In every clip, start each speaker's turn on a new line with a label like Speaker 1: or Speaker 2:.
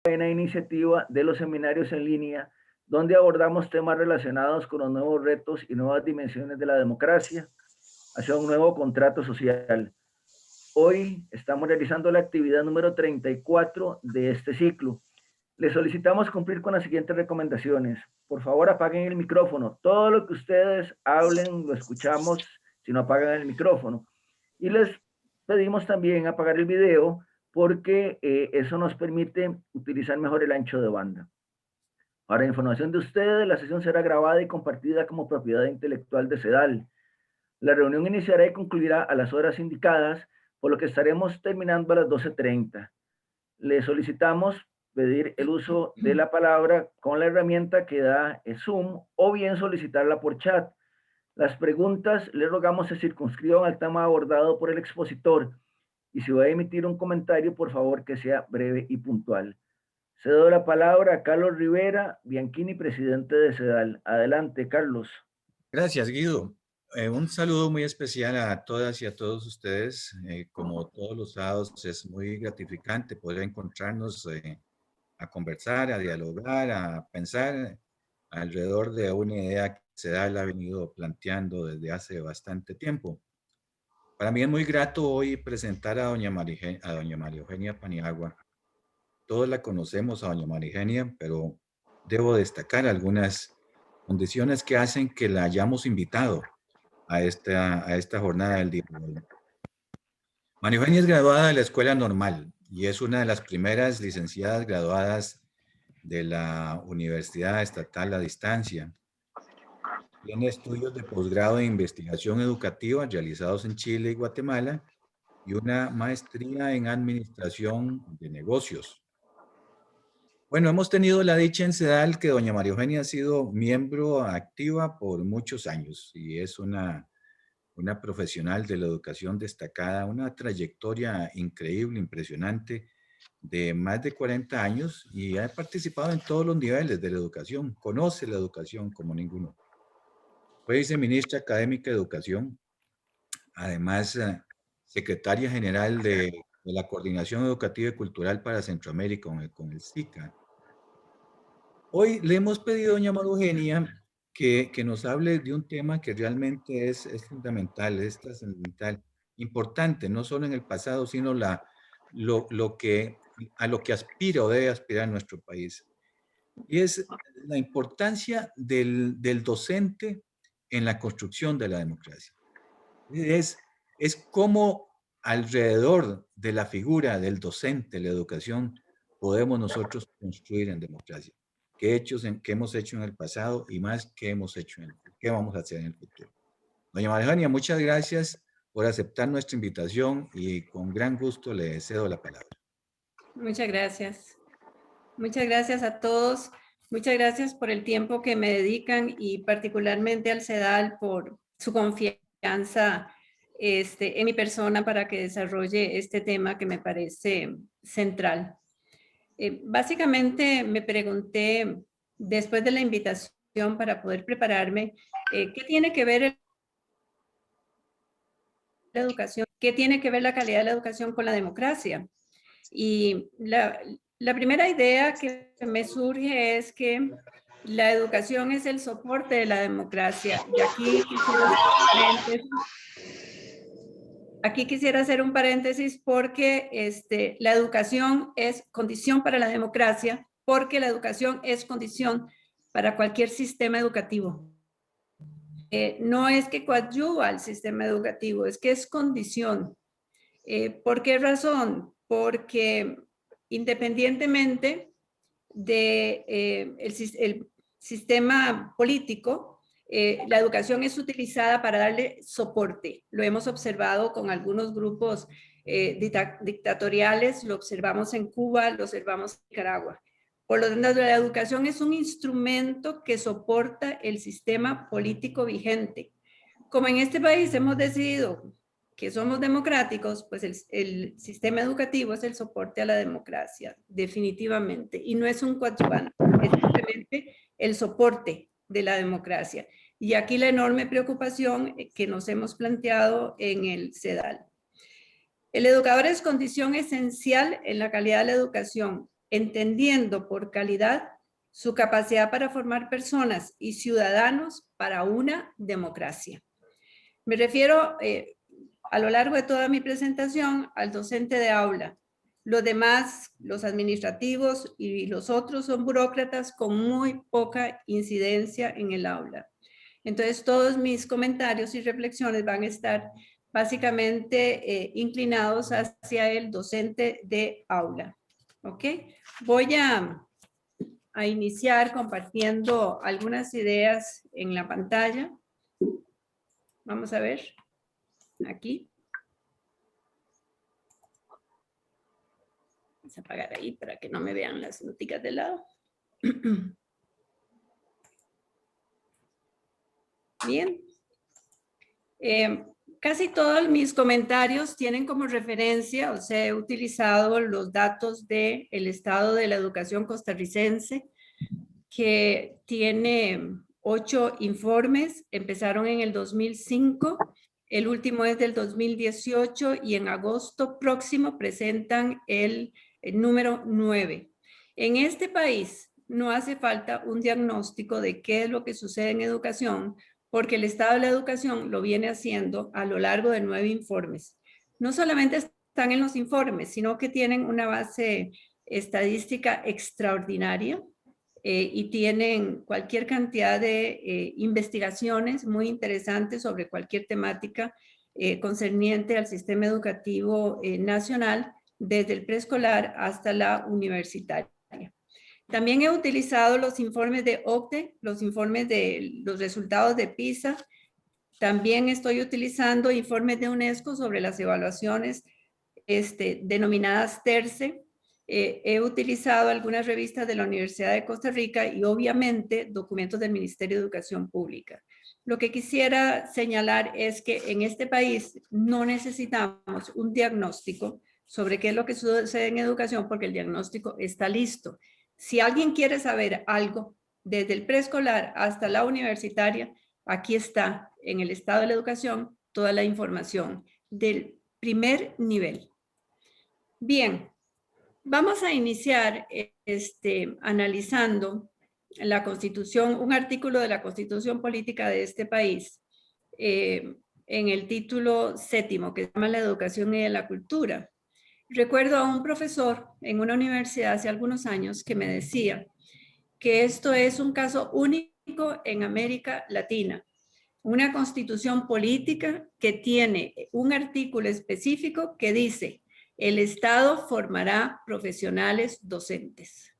Speaker 1: novena iniciativa de los seminarios en línea, donde abordamos temas relacionados con los nuevos retos y nuevas dimensiones de la democracia hacia un nuevo contrato social. Hoy estamos realizando la actividad número 34 de este ciclo. Les solicitamos cumplir con las siguientes recomendaciones. Por favor, apaguen el micrófono. Todo lo que ustedes hablen lo escuchamos si no apagan el micrófono. Y les pedimos también apagar el video porque eso nos permite utilizar mejor el ancho de banda. Para información de ustedes, la sesión será grabada y compartida como propiedad intelectual de CEDAL. La reunión iniciará y concluirá a las horas indicadas, por lo que estaremos terminando a las 12:30. Le solicitamos pedir el uso de la palabra con la herramienta que da Zoom o bien solicitarla por chat. Las preguntas le rogamos se circunscriban al tema abordado por el expositor y si va a emitir un comentario, por favor que sea breve y puntual. Cedo la palabra a Carlos Rivera Bianchini, presidente de CEDAL. Adelante, Carlos.
Speaker 2: Gracias, Guido. Un saludo muy especial a todas y a todos ustedes. Como todos los sábados, es muy gratificante poder encontrarnos a conversar, a dialogar, a pensar alrededor de una idea que CEDAL ha venido planteando desde hace bastante tiempo. Para mí es muy grato hoy presentar a doña María Eugenia Paniagua. Todos la conocemos a doña María Eugenia, pero debo destacar algunas condiciones que hacen que la hayamos invitado a esta jornada del día de hoy. María Eugenia es graduada de la Escuela Normal y es una de las primeras licenciadas graduadas de la Universidad Estatal a Distancia. Tiene estudios de posgrado en investigación educativa realizados en Chile y Guatemala y una maestría en administración de negocios. Bueno, hemos tenido la dicha en CEDAL que doña María Eugenia ha sido miembro activa por muchos años y es una profesional de la educación destacada, una trayectoria increíble, impresionante, de más de 40 años y ha participado en todos los niveles de la educación, conoce la educación como ninguno. Fue viceministra académica de educación, además secretaria general de la Coordinación Educativa y Cultural para Centroamérica con el SICA. Hoy le hemos pedido a doña María Eugenia que nos hable de un tema que realmente es fundamental, es trascendental, importante, no solo en el pasado, sino a lo que aspira o debe aspirar nuestro país. Y es la importancia del docente en la construcción de la democracia. Es cómo alrededor de la figura del docente, la educación, podemos nosotros construir en democracia. ¿Qué hemos hecho en el pasado y más qué qué vamos a hacer en el futuro? Doña María Eugenia, muchas gracias por aceptar nuestra invitación y con gran gusto le cedo la palabra.
Speaker 3: Muchas gracias. Muchas gracias a todos. Muchas gracias por el tiempo que me dedican y particularmente al CEDAL por su confianza en mi persona para que desarrolle este tema que me parece central. Básicamente me pregunté, después de la invitación para poder prepararme, ¿qué tiene que ver la educación? ¿Qué tiene que ver la calidad de la educación con la democracia? Y la primera idea que me surge es que la educación es el soporte de la democracia. Y aquí quisiera hacer un paréntesis porque la educación es condición para la democracia, porque la educación es condición para cualquier sistema educativo. No es que coadyuva al sistema educativo, es que es condición. ¿Por qué razón? Porque independientemente del sistema político, la educación es utilizada para darle soporte. Lo hemos observado con algunos grupos dictatoriales, lo observamos en Cuba, lo observamos en Nicaragua. Por lo tanto, la educación es un instrumento que soporta el sistema político vigente. Como en este país hemos decidido que somos democráticos, pues el sistema educativo es el soporte a la democracia, definitivamente, y no es un coadyuvante, es simplemente el soporte de la democracia. Y aquí la enorme preocupación que nos hemos planteado en el CEDAL. El educador es condición esencial en la calidad de la educación. entendiendo por calidad su capacidad para formar personas y ciudadanos para una democracia. Me refiero a lo largo de toda mi presentación al docente de aula. Los demás, los administrativos y los otros son burócratas con muy poca incidencia en el aula. Entonces, todos mis comentarios y reflexiones van a estar básicamente inclinados hacia el docente de aula. ¿Ok? Voy a iniciar compartiendo algunas ideas en la pantalla. Vamos a ver. Aquí. Vamos a apagar ahí para que no me vean las noticas de lado. Bien. Casi todos mis comentarios tienen como referencia, o sea, he utilizado los datos del estado de la educación costarricense, que tiene 8 informes, empezaron en el 2005, el último es del 2018 y en agosto próximo presentan el número 9. En este país no hace falta un diagnóstico de qué es lo que sucede en educación, porque el estado de la educación lo viene haciendo a lo largo de 9 informes. No solamente están en los informes, sino que tienen una base estadística extraordinaria y tienen cualquier cantidad de investigaciones muy interesantes sobre cualquier temática concerniente al sistema educativo nacional, desde el preescolar hasta la universitaria. También he utilizado los informes de OCDE, los informes de los resultados de PISA. También estoy utilizando informes de UNESCO sobre las evaluaciones denominadas TERCE. He utilizado algunas revistas de la Universidad de Costa Rica y obviamente documentos del Ministerio de Educación Pública. Lo que quisiera señalar es que en este país no necesitamos un diagnóstico sobre qué es lo que sucede en educación porque el diagnóstico está listo. Si alguien quiere saber algo, desde el preescolar hasta la universitaria, aquí está en el estado de la educación toda la información del primer nivel. Bien, vamos a iniciar analizando la Constitución, un artículo de la Constitución Política de este país, en el título 7º, que se llama La educación y la cultura. Recuerdo a un profesor en una universidad hace algunos años que me decía que esto es un caso único en América Latina. Una constitución política que tiene un artículo específico que dice: el Estado formará profesionales docentes.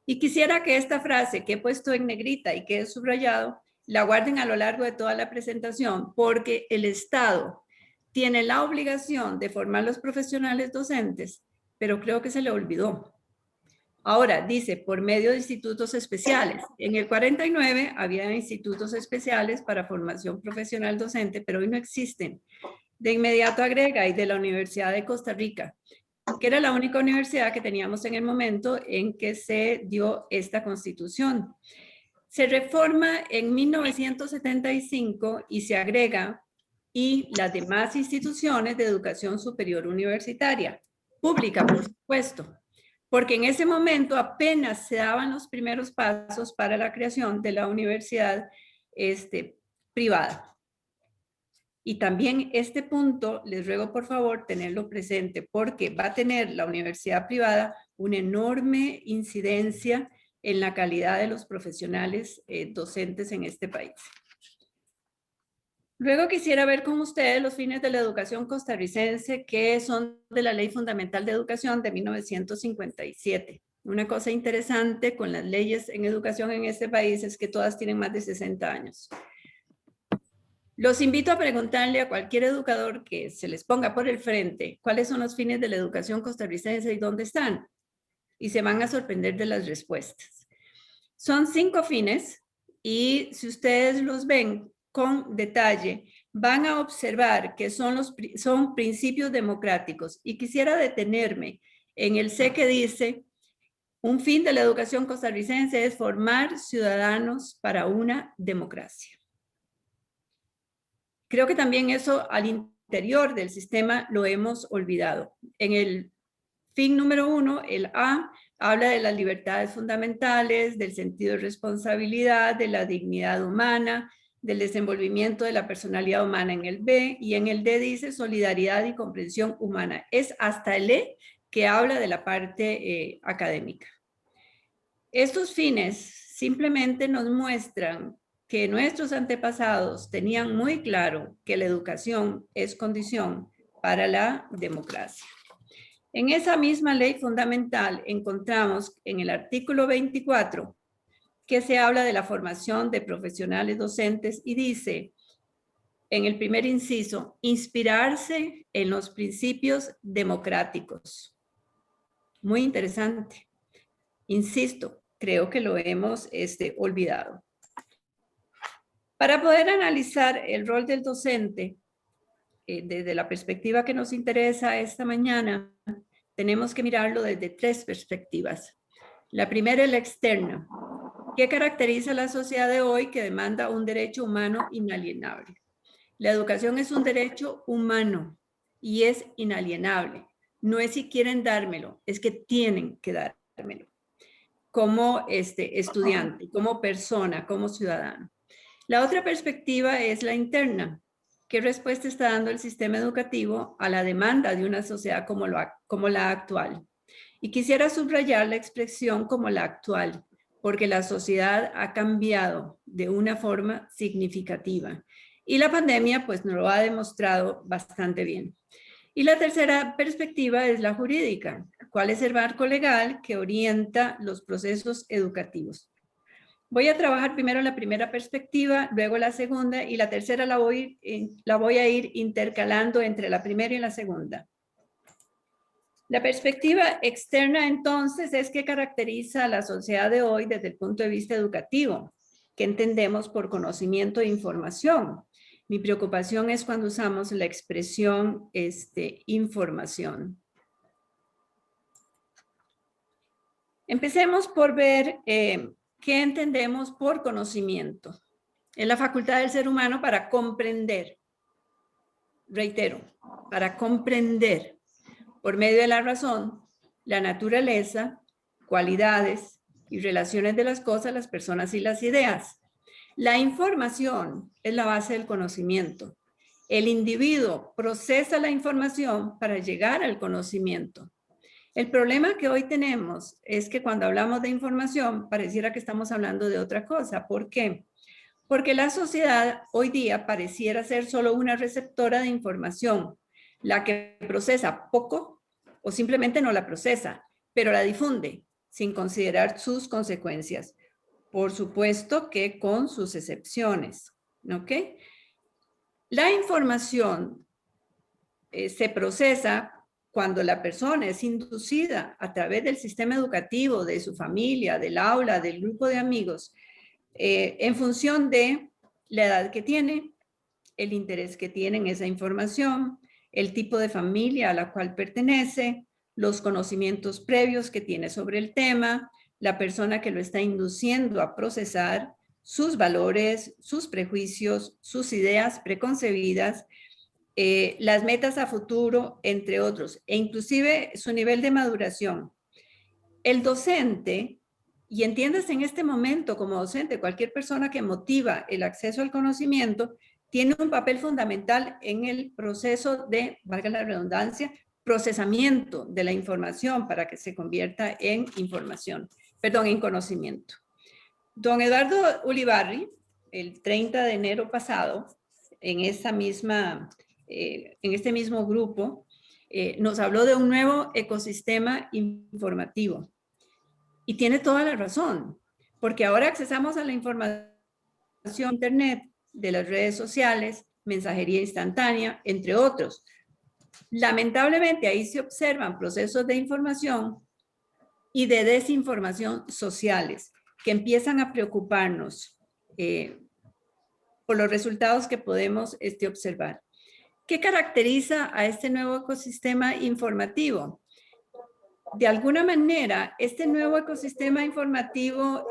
Speaker 3: Y quisiera que esta frase que he puesto en negrita y que he subrayado, la guarden a lo largo de toda la presentación, porque el Estado tiene la obligación de formar los profesionales docentes, pero creo que se le olvidó. Ahora, dice, por medio de institutos especiales. En el 49 había institutos especiales para formación profesional docente, pero hoy no existen. De inmediato agrega, y de la Universidad de Costa Rica, que era la única universidad que teníamos en el momento en que se dio esta constitución. Se reforma en 1975 y se agrega y las demás instituciones de educación superior universitaria, pública, por supuesto, porque en ese momento apenas se daban los primeros pasos para la creación de la universidad privada. Y también este punto, les ruego por favor tenerlo presente, porque va a tener la universidad privada una enorme incidencia en la calidad de los profesionales docentes en este país. Luego quisiera ver con ustedes los fines de la educación costarricense, que son de la Ley Fundamental de Educación de 1957. Una cosa interesante con las leyes en educación en este país es que todas tienen más de 60 años. Los invito a preguntarle a cualquier educador que se les ponga por el frente cuáles son los fines de la educación costarricense y dónde están. Y se van a sorprender de las respuestas. Son 5 fines y si ustedes los ven con detalle, van a observar que son principios democráticos. Y quisiera detenerme en el C que dice: un fin de la educación costarricense es formar ciudadanos para una democracia. Creo que también eso al interior del sistema lo hemos olvidado. En el fin número 1, el A, habla de las libertades fundamentales, del sentido de responsabilidad, de la dignidad humana, del desenvolvimiento de la personalidad humana en el B, y en el D dice solidaridad y comprensión humana. Es hasta el E que habla de la parte académica. Estos fines simplemente nos muestran que nuestros antepasados tenían muy claro que la educación es condición para la democracia. En esa misma ley fundamental encontramos en el artículo 24 que se habla de la formación de profesionales docentes y dice, en el primer inciso, inspirarse en los principios democráticos. Muy interesante. Insisto, creo que lo hemos olvidado. Para poder analizar el rol del docente desde la perspectiva que nos interesa esta mañana, tenemos que mirarlo desde 3 perspectivas. La primera es la externa. ¿Qué caracteriza a la sociedad de hoy que demanda un derecho humano inalienable? La educación es un derecho humano y es inalienable. No es si quieren dármelo, es que tienen que dármelo. Como estudiante, como persona, como ciudadano. La otra perspectiva es la interna. ¿Qué respuesta está dando el sistema educativo a la demanda de una sociedad como la actual? Y quisiera subrayar la expresión como la actual, porque la sociedad ha cambiado de una forma significativa. Y la pandemia pues nos lo ha demostrado bastante bien. Y la tercera perspectiva es la jurídica. ¿Cuál es el marco legal que orienta los procesos educativos? Voy a trabajar primero la primera perspectiva, luego la segunda, y la tercera la voy a ir intercalando entre la primera y la segunda. La perspectiva externa, entonces, es que caracteriza a la sociedad de hoy desde el punto de vista educativo, que entendemos por conocimiento e información. Mi preocupación es cuando usamos la expresión información. Empecemos por ver qué entendemos por conocimiento. Es la facultad del ser humano para comprender. Reitero, para comprender por medio de la razón, la naturaleza, cualidades y relaciones de las cosas, las personas y las ideas. La información es la base del conocimiento. El individuo procesa la información para llegar al conocimiento. El problema que hoy tenemos es que cuando hablamos de información, pareciera que estamos hablando de otra cosa. ¿Por qué? Porque la sociedad hoy día pareciera ser solo una receptora de información, la que procesa poco o simplemente no la procesa, pero la difunde sin considerar sus consecuencias. Por supuesto que con sus excepciones, ¿ok? La información se procesa cuando la persona es inducida a través del sistema educativo, de su familia, del aula, del grupo de amigos, en función de la edad que tiene, el interés que tiene en esa información, el tipo de familia a la cual pertenece, los conocimientos previos que tiene sobre el tema, la persona que lo está induciendo a procesar, sus valores, sus prejuicios, sus ideas preconcebidas, las metas a futuro, entre otros, e inclusive su nivel de maduración. El docente, y entiéndase en este momento como docente, cualquier persona que motiva el acceso al conocimiento, tiene un papel fundamental en el proceso de, valga la redundancia, procesamiento de la información para que se convierta en información, perdón, en conocimiento. Don Eduardo Ulibarri, el 30 de enero pasado, en este mismo grupo, nos habló de un nuevo ecosistema informativo. Y tiene toda la razón, porque ahora accesamos a la información de Internet, de las redes sociales, mensajería instantánea, entre otros. Lamentablemente ahí se observan procesos de información y de desinformación sociales que empiezan a preocuparnos por los resultados que podemos observar. ¿Qué caracteriza a este nuevo ecosistema informativo? De alguna manera, este nuevo ecosistema informativo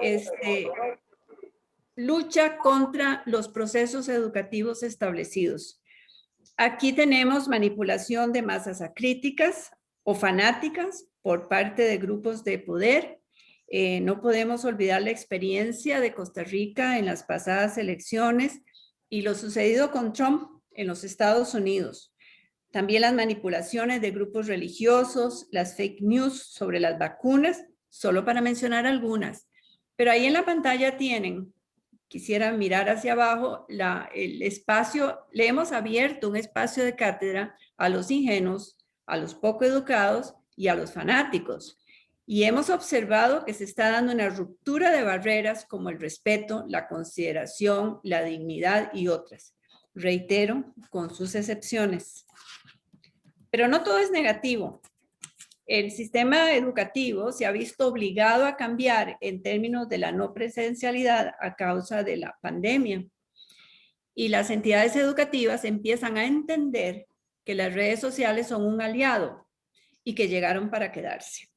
Speaker 3: lucha contra los procesos educativos establecidos. Aquí tenemos manipulación de masas acríticas o fanáticas por parte de grupos de poder. No podemos olvidar la experiencia de Costa Rica en las pasadas elecciones y lo sucedido con Trump en los Estados Unidos. También las manipulaciones de grupos religiosos, las fake news sobre las vacunas, solo para mencionar algunas. Pero ahí en la pantalla tienen, quisiera mirar hacia abajo, el espacio, le hemos abierto un espacio de cátedra a los ingenuos, a los poco educados y a los fanáticos. Y hemos observado que se está dando una ruptura de barreras como el respeto, la consideración, la dignidad y otras. Reitero, con sus excepciones. Pero no todo es negativo. El sistema educativo se ha visto obligado a cambiar en términos de la no presencialidad a causa de la pandemia. Y las entidades educativas empiezan a entender que las redes sociales son un aliado y que llegaron para quedarse.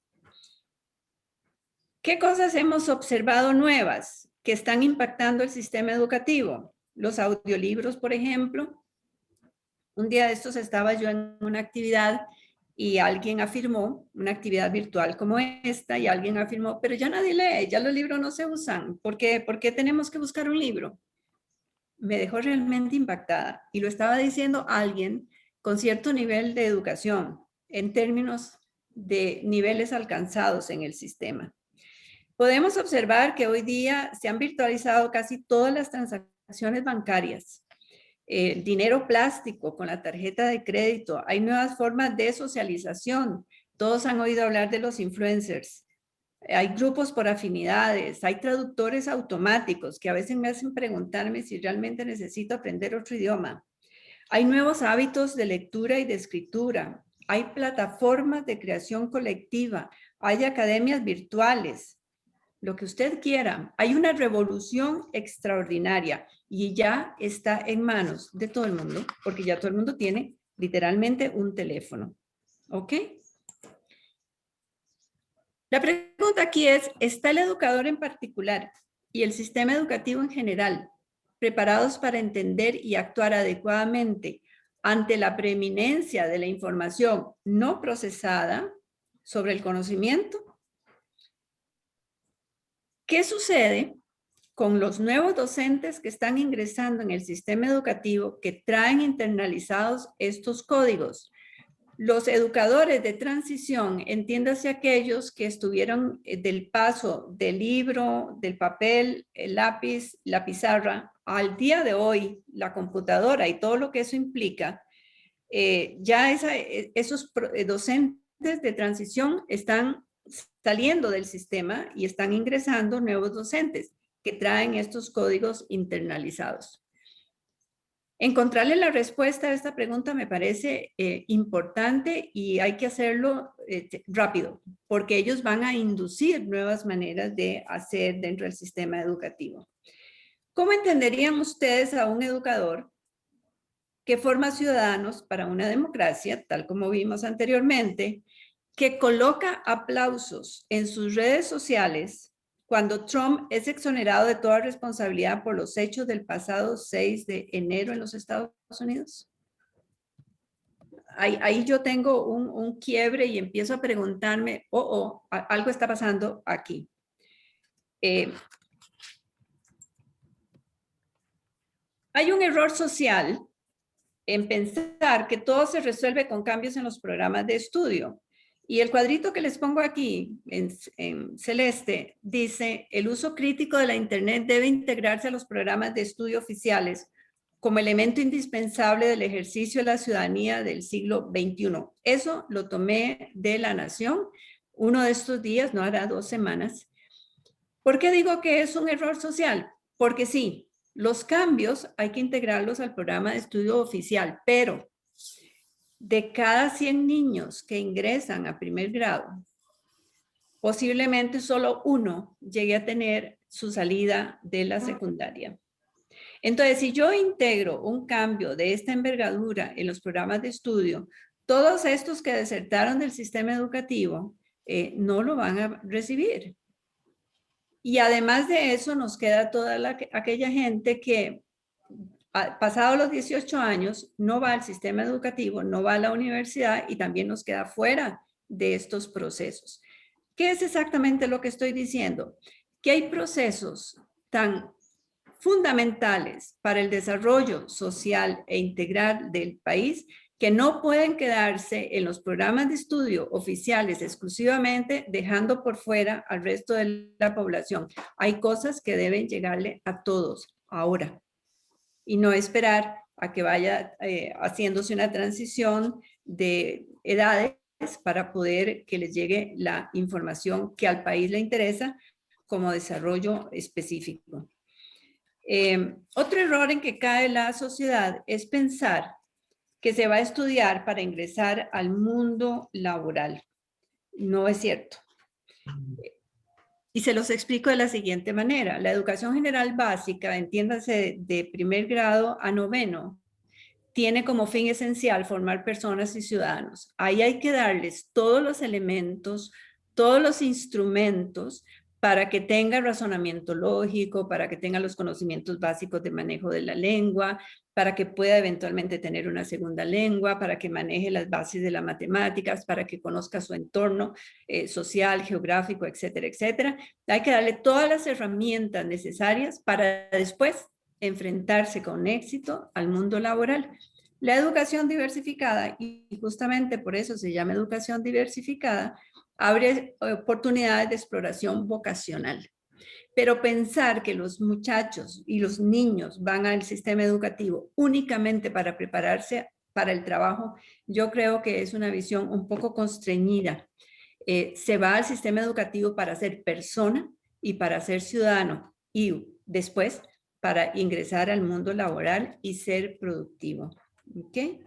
Speaker 3: ¿Qué cosas hemos observado nuevas que están impactando el sistema educativo? Los audiolibros, por ejemplo. Un día de estos estaba yo en una actividad y alguien afirmó, una actividad virtual como esta, y alguien afirmó, pero ya nadie lee, ya los libros no se usan. ¿Por qué tenemos que buscar un libro? Me dejó realmente impactada y lo estaba diciendo alguien con cierto nivel de educación en términos de niveles alcanzados en el sistema. Podemos observar que hoy día se han virtualizado casi todas las transacciones bancarias. El dinero plástico con la tarjeta de crédito. Hay nuevas formas de socialización. Todos han oído hablar de los influencers. Hay grupos por afinidades. Hay traductores automáticos que a veces me hacen preguntarme si realmente necesito aprender otro idioma. Hay nuevos hábitos de lectura y de escritura. Hay plataformas de creación colectiva. Hay academias virtuales. Lo que usted quiera. Hay una revolución extraordinaria y ya está en manos de todo el mundo, porque ya todo el mundo tiene literalmente un teléfono. ¿Ok? La pregunta aquí es, ¿está el educador en particular y el sistema educativo en general preparados para entender y actuar adecuadamente ante la preeminencia de la información no procesada sobre el conocimiento? ¿Qué sucede con los nuevos docentes que están ingresando en el sistema educativo que traen internalizados estos códigos? Los educadores de transición, entiéndase aquellos que estuvieron del paso del libro, del papel, el lápiz, la pizarra, al día de hoy, la computadora y todo lo que eso implica, ya esos docentes de transición están saliendo del sistema y están ingresando nuevos docentes que traen estos códigos internalizados. Encontrarle la respuesta a esta pregunta me parece importante y hay que hacerlo rápido, porque ellos van a inducir nuevas maneras de hacer dentro del sistema educativo. ¿Cómo entenderían ustedes a un educador que forma ciudadanos para una democracia, tal como vimos anteriormente, que coloca aplausos en sus redes sociales cuando Trump es exonerado de toda responsabilidad por los hechos del pasado 6 de enero en los Estados Unidos? Ahí yo tengo un quiebre y empiezo a preguntarme, algo está pasando aquí. Hay un error social en pensar que todo se resuelve con cambios en los programas de estudio. Y el cuadrito que les pongo aquí en celeste dice, el uso crítico de la Internet debe integrarse a los programas de estudio oficiales como elemento indispensable del ejercicio de la ciudadanía del siglo XXI. Eso lo tomé de La Nación, uno de estos días, no hará 2 semanas. ¿Por qué digo que es un error social? Porque sí, los cambios hay que integrarlos al programa de estudio oficial, pero de cada 100 niños que ingresan a primer grado, posiblemente solo 1 llegue a tener su salida de la secundaria. Entonces, si yo integro un cambio de esta envergadura en los programas de estudio, todos estos que desertaron del sistema educativo no lo van a recibir. Y además de eso, nos queda toda aquella gente que pasados los 18 años, no va al sistema educativo, no va a la universidad y también nos queda fuera de estos procesos. ¿Qué es exactamente lo que estoy diciendo? Que hay procesos tan fundamentales para el desarrollo social e integral del país que no pueden quedarse en los programas de estudio oficiales exclusivamente, dejando por fuera al resto de la población. Hay cosas que deben llegarle a todos ahora y no esperar a que vaya haciéndose una transición de edades para poder que les llegue la información que al país le interesa como desarrollo específico. Otro error en que cae la sociedad es pensar que se va a estudiar para ingresar al mundo laboral. No es cierto. Y se los explico de la siguiente manera. La educación general básica, entiéndase de primer grado a noveno, tiene como fin esencial formar personas y ciudadanos. Ahí hay que darles todos los elementos, todos los instrumentos para que tenga razonamiento lógico, para que tenga los conocimientos básicos de manejo de la lengua, para que pueda eventualmente tener una segunda lengua, para que maneje las bases de las matemáticas, para que conozca su entorno social, geográfico, etcétera, etcétera. Hay que darle todas las herramientas necesarias para después enfrentarse con éxito al mundo laboral. La educación diversificada, y justamente por eso se llama educación diversificada, abre oportunidades de exploración vocacional. Pero pensar que los muchachos y los niños van al sistema educativo únicamente para prepararse para el trabajo, yo creo que es una visión un poco constreñida. Se va al sistema educativo para ser persona y para ser ciudadano y después para ingresar al mundo laboral y ser productivo. ¿Okay?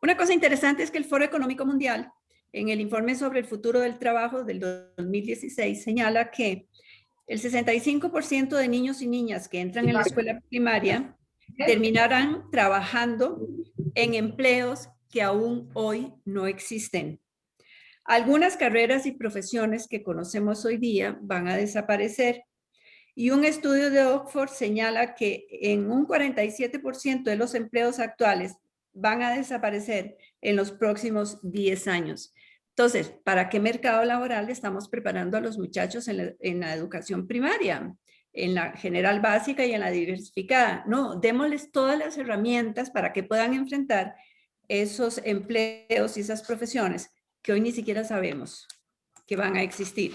Speaker 3: Una cosa interesante es que el Foro Económico Mundial, en el informe sobre el futuro del trabajo del 2016, señala que el 65% de niños y niñas que entran en la escuela primaria terminarán trabajando en empleos que aún hoy no existen. Algunas carreras y profesiones que conocemos hoy día van a desaparecer. Y un estudio de Oxford señala que en un 47% de los empleos actuales van a desaparecer en los próximos 10 años. Entonces, ¿para qué mercado laboral estamos preparando a los muchachos en la educación primaria, en la general básica y en la diversificada? No, démosles todas las herramientas para que puedan enfrentar esos empleos y esas profesiones que hoy ni siquiera sabemos que van a existir.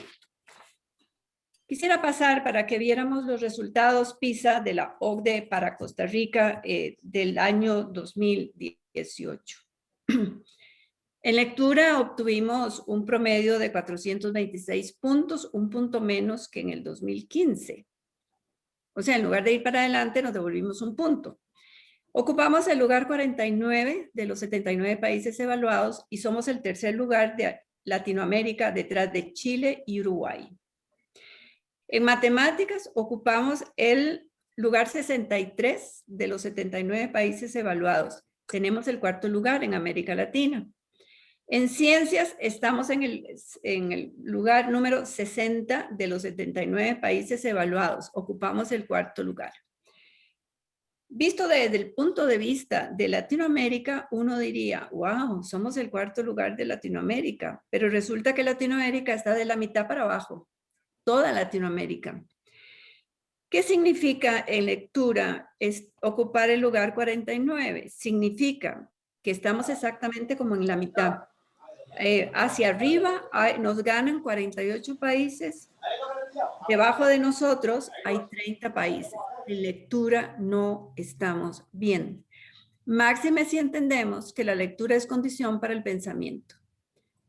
Speaker 3: Quisiera pasar para que viéramos los resultados PISA de la OCDE para Costa Rica del año 2018. En lectura obtuvimos un promedio de 426 puntos, un punto menos que en el 2015. O sea, en lugar de ir para adelante, nos devolvimos un punto. Ocupamos el lugar 49 de los 79 países evaluados y somos el tercer lugar de Latinoamérica detrás de Chile y Uruguay. En matemáticas ocupamos el lugar 63 de los 79 países evaluados. Tenemos el cuarto lugar en América Latina. En ciencias estamos en el lugar número 60 de los 79 países evaluados. Ocupamos el cuarto lugar. Visto desde el punto de vista de Latinoamérica, uno diría, wow, somos el cuarto lugar de Latinoamérica, pero resulta que Latinoamérica está de la mitad para abajo. Toda Latinoamérica. ¿Qué significa en lectura ocupar el lugar 49? Significa que estamos exactamente como en la mitad. Hacia arriba nos ganan 48 países. Debajo de nosotros hay 30 países. En lectura no estamos bien. Máxime si entendemos que la lectura es condición para el pensamiento.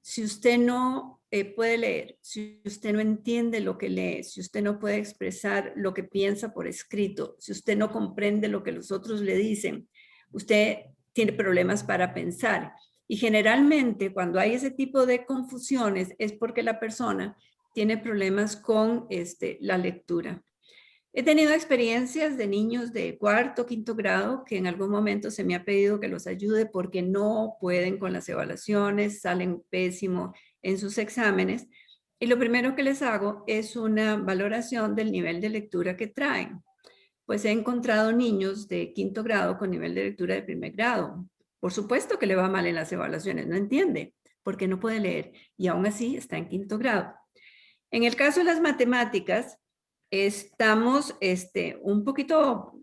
Speaker 3: Si usted no puede leer, si usted no entiende lo que lee, si usted no puede expresar lo que piensa por escrito, si usted no comprende lo que los otros le dicen, usted tiene problemas para pensar. Y generalmente cuando hay ese tipo de confusiones es porque la persona tiene problemas con la lectura. He tenido experiencias de niños de cuarto, quinto grado que en algún momento se me ha pedido que los ayude porque no pueden con las evaluaciones, salen pésimo en sus exámenes. Y lo primero que les hago es una valoración del nivel de lectura que traen. Pues he encontrado niños de quinto grado con nivel de lectura de primer grado. Por supuesto que le va mal en las evaluaciones, no entiende. porque no puede leer y aún así está en 5º grado. En el caso de las matemáticas, estamos un poquito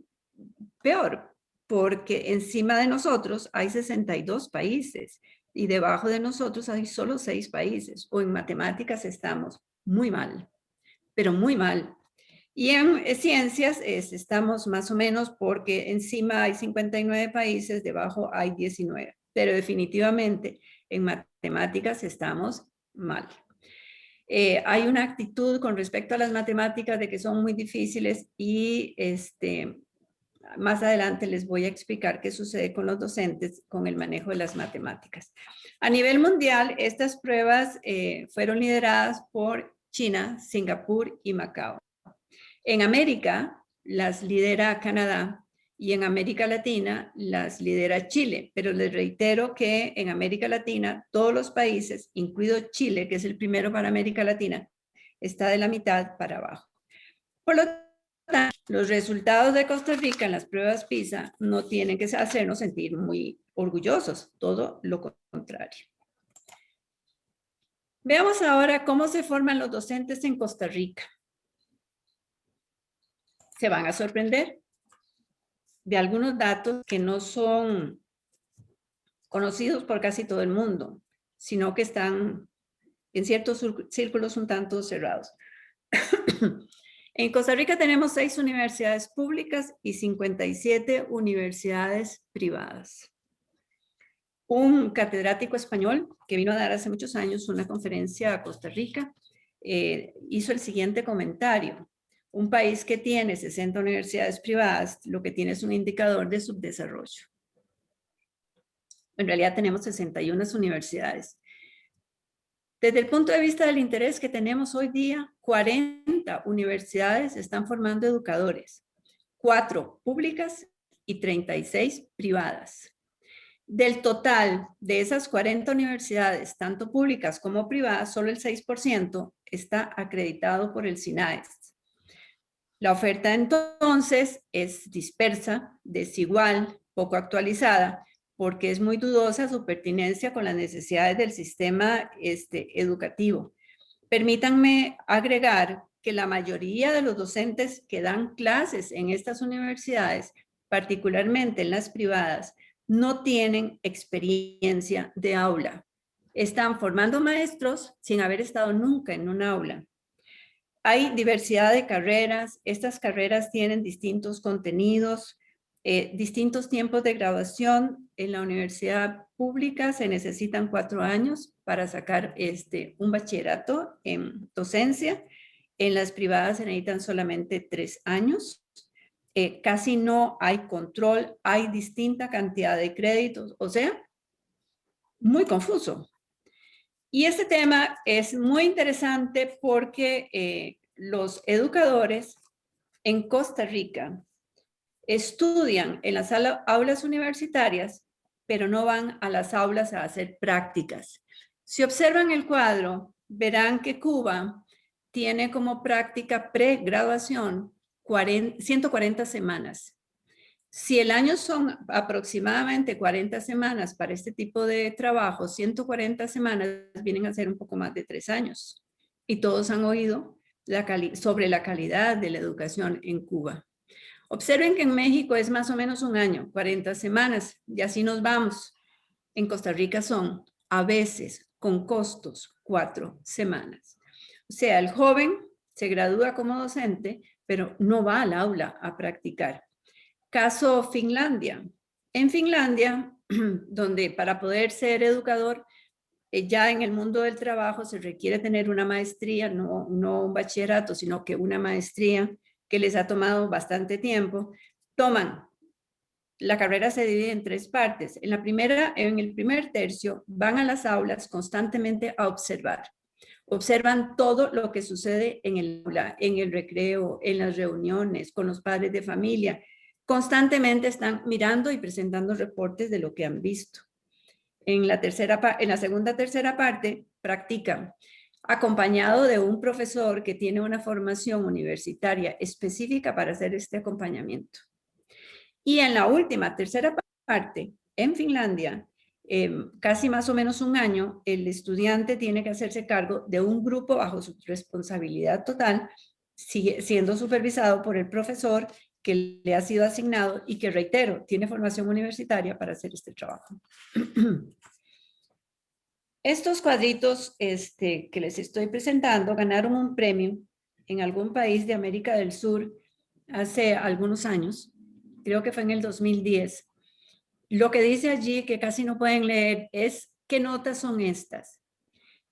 Speaker 3: peor, porque encima de nosotros hay 62 países y debajo de nosotros hay solo 6 países. O en matemáticas estamos muy mal, pero muy mal. Y en ciencias estamos más o menos porque encima hay 59 países, debajo hay 19. Pero definitivamente en matemáticas estamos mal. Hay una actitud con respecto a las matemáticas de que son muy difíciles y más adelante les voy a explicar qué sucede con los docentes con el manejo de las matemáticas. A nivel mundial, estas pruebas fueron lideradas por China, Singapur y Macao. En América las lidera Canadá y en América Latina las lidera Chile, pero les reitero que en América Latina todos los países, incluido Chile, que es el primero para América Latina, está de la mitad para abajo. Por lo tanto, los resultados de Costa Rica en las pruebas PISA no tienen que hacernos sentir muy orgullosos, todo lo contrario. Veamos ahora cómo se forman los docentes en Costa Rica. Se van a sorprender de algunos datos que no son conocidos por casi todo el mundo, sino que están en ciertos círculos un tanto cerrados. En Costa Rica tenemos 6 universidades públicas y 57 universidades privadas. Un catedrático español que vino a dar hace muchos años una conferencia a Costa Rica hizo el siguiente comentario. Un país que tiene 60 universidades privadas, lo que tiene es un indicador de subdesarrollo. En realidad tenemos 61 universidades. Desde el punto de vista del interés que tenemos hoy día, 40 universidades están formando educadores, 4 públicas y 36 privadas. Del total de esas 40 universidades, tanto públicas como privadas, solo el 6% está acreditado por el SINAES. La oferta entonces es dispersa, desigual, poco actualizada, porque es muy dudosa su pertinencia con las necesidades del sistema educativo. Permítanme agregar que la mayoría de los docentes que dan clases en estas universidades, particularmente en las privadas, no tienen experiencia de aula. Están formando maestros sin haber estado nunca en un aula. Hay diversidad de carreras, estas carreras tienen distintos contenidos, distintos tiempos de graduación. En la universidad pública se necesitan 4 años para sacar un bachillerato en docencia. En las privadas se necesitan solamente 3 años. Casi no hay control, hay distinta cantidad de créditos, o sea, muy confuso. Y este tema es muy interesante porque los educadores en Costa Rica estudian en las aulas universitarias, pero no van a las aulas a hacer prácticas. Si observan el cuadro, verán que Cuba tiene como práctica pregraduación 140 semanas. Si el año son aproximadamente 40 semanas para este tipo de trabajo, 140 semanas vienen a ser un poco más de 3 años. Y todos han oído sobre la calidad de la educación en Cuba. Observen que en México es más o menos 1 año, 40 semanas, y así nos vamos. En Costa Rica son, a veces, con costos, 4 semanas. O sea, el joven se gradúa como docente, pero no va al aula a practicar. Caso Finlandia. En Finlandia, donde para poder ser educador, ya en el mundo del trabajo se requiere tener una maestría, no un bachillerato, sino que una maestría que les ha tomado bastante tiempo. La carrera se divide en 3 partes. En el primer tercio van a las aulas constantemente a observar. Observan todo lo que sucede en el aula, en el recreo, en las reuniones, con los padres de familia. Constantemente están mirando y presentando reportes de lo que han visto. En la segunda tercera parte practican, acompañado de un profesor que tiene una formación universitaria específica para hacer este acompañamiento. Y en la última tercera parte, en Finlandia, casi más o menos un año, el estudiante tiene que hacerse cargo de un grupo bajo su responsabilidad total, siendo supervisado por el profesor que le ha sido asignado y que, reitero, tiene formación universitaria para hacer este trabajo. Estos cuadritos que les estoy presentando ganaron un premio en algún país de América del Sur hace algunos años, creo que fue en el 2010. Lo que dice allí, que casi no pueden leer, es ¿qué notas son estas?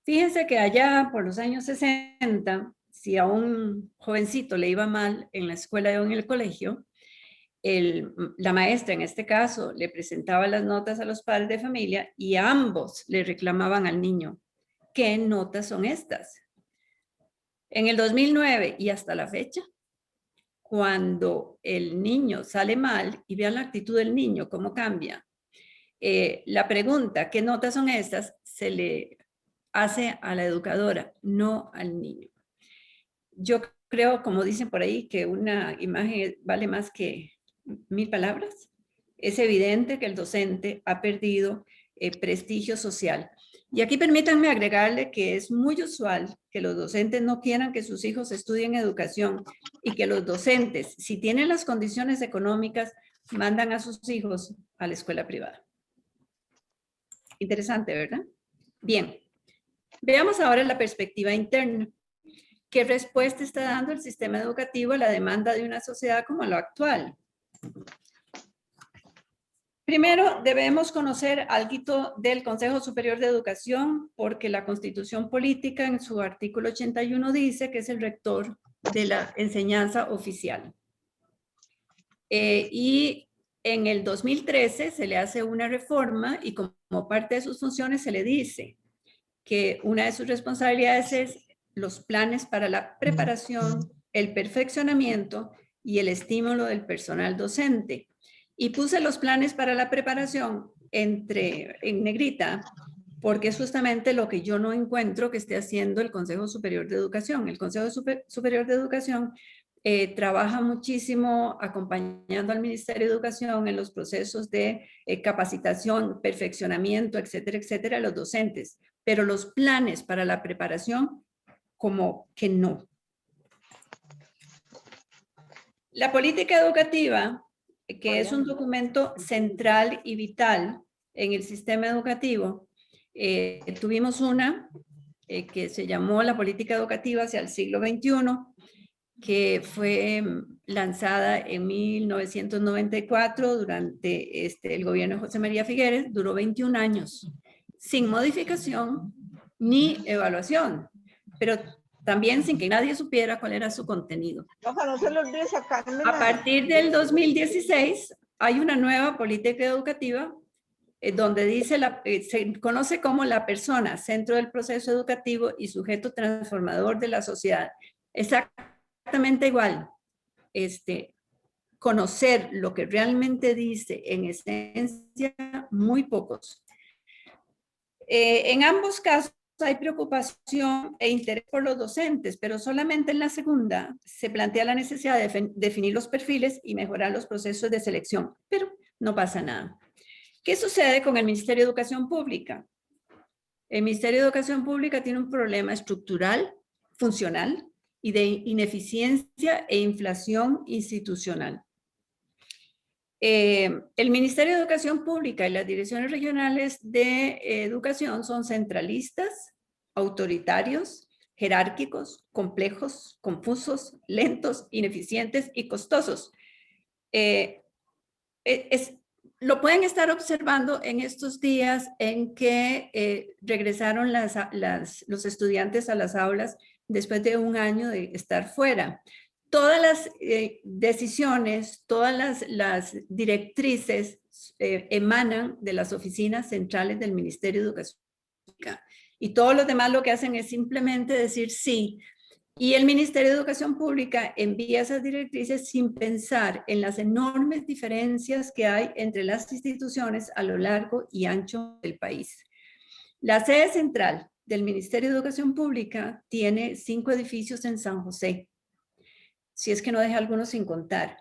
Speaker 3: Fíjense que allá por los años 60, si a un jovencito le iba mal en la escuela o en el colegio, la maestra en este caso le presentaba las notas a los padres de familia y ambos le reclamaban al niño, ¿qué notas son estas? En el 2009 y hasta la fecha, cuando el niño sale mal y vean la actitud del niño, cómo cambia, la pregunta, ¿qué notas son estas?, se le hace a la educadora, no al niño. Yo creo, como dicen por ahí, que una imagen vale más que 1000 palabras. Es evidente que el docente ha perdido prestigio social. Y aquí permítanme agregarle que es muy usual que los docentes no quieran que sus hijos estudien educación y que los docentes, si tienen las condiciones económicas, mandan a sus hijos a la escuela privada. Interesante, ¿verdad? Bien, veamos ahora la perspectiva interna. ¿Qué respuesta está dando el sistema educativo a la demanda de una sociedad como la actual? Primero, debemos conocer algo del Consejo Superior de Educación, porque la Constitución Política en su artículo 81 dice que es el rector de la enseñanza oficial. Y en el 2013 se le hace una reforma y como parte de sus funciones se le dice que una de sus responsabilidades es los planes para la preparación, el perfeccionamiento y el estímulo del personal docente. Y puse los planes para la preparación en negrita, porque es justamente lo que yo no encuentro que esté haciendo el Consejo Superior de Educación. El Consejo Superior de Educación trabaja muchísimo acompañando al Ministerio de Educación en los procesos de capacitación, perfeccionamiento, etcétera, etcétera, a los docentes. Pero los planes para la preparación, como que no. La política educativa, que es un documento central y vital en el sistema educativo, tuvimos una que se llamó la política educativa hacia el siglo XXI, que fue lanzada en 1994 durante el gobierno de José María Figueres, duró 21 años, sin modificación ni evaluación, pero también sin que nadie supiera cuál era su contenido. A partir del 2016 hay una nueva política educativa donde dice se conoce como la persona, centro del proceso educativo y sujeto transformador de la sociedad. Exactamente igual. Conocer lo que realmente dice, en esencia, muy pocos. En ambos casos hay preocupación e interés por los docentes, pero solamente en la segunda se plantea la necesidad de definir los perfiles y mejorar los procesos de selección, pero no pasa nada. ¿Qué sucede con el Ministerio de Educación Pública? El Ministerio de Educación Pública tiene un problema estructural, funcional y de ineficiencia e inflación institucional. El Ministerio de Educación Pública y las direcciones regionales de educación son centralistas, autoritarios, jerárquicos, complejos, confusos, lentos, ineficientes y costosos. Lo pueden estar observando en estos días en que regresaron los estudiantes a las aulas después de un año de estar fuera. Todas las decisiones, todas las directrices emanan de las oficinas centrales del Ministerio de Educación Pública. Y todos los demás lo que hacen es simplemente decir sí. Y el Ministerio de Educación Pública envía esas directrices sin pensar en las enormes diferencias que hay entre las instituciones a lo largo y ancho del país. La sede central del Ministerio de Educación Pública tiene 5 edificios en San José, si es que no deja algunos sin contar.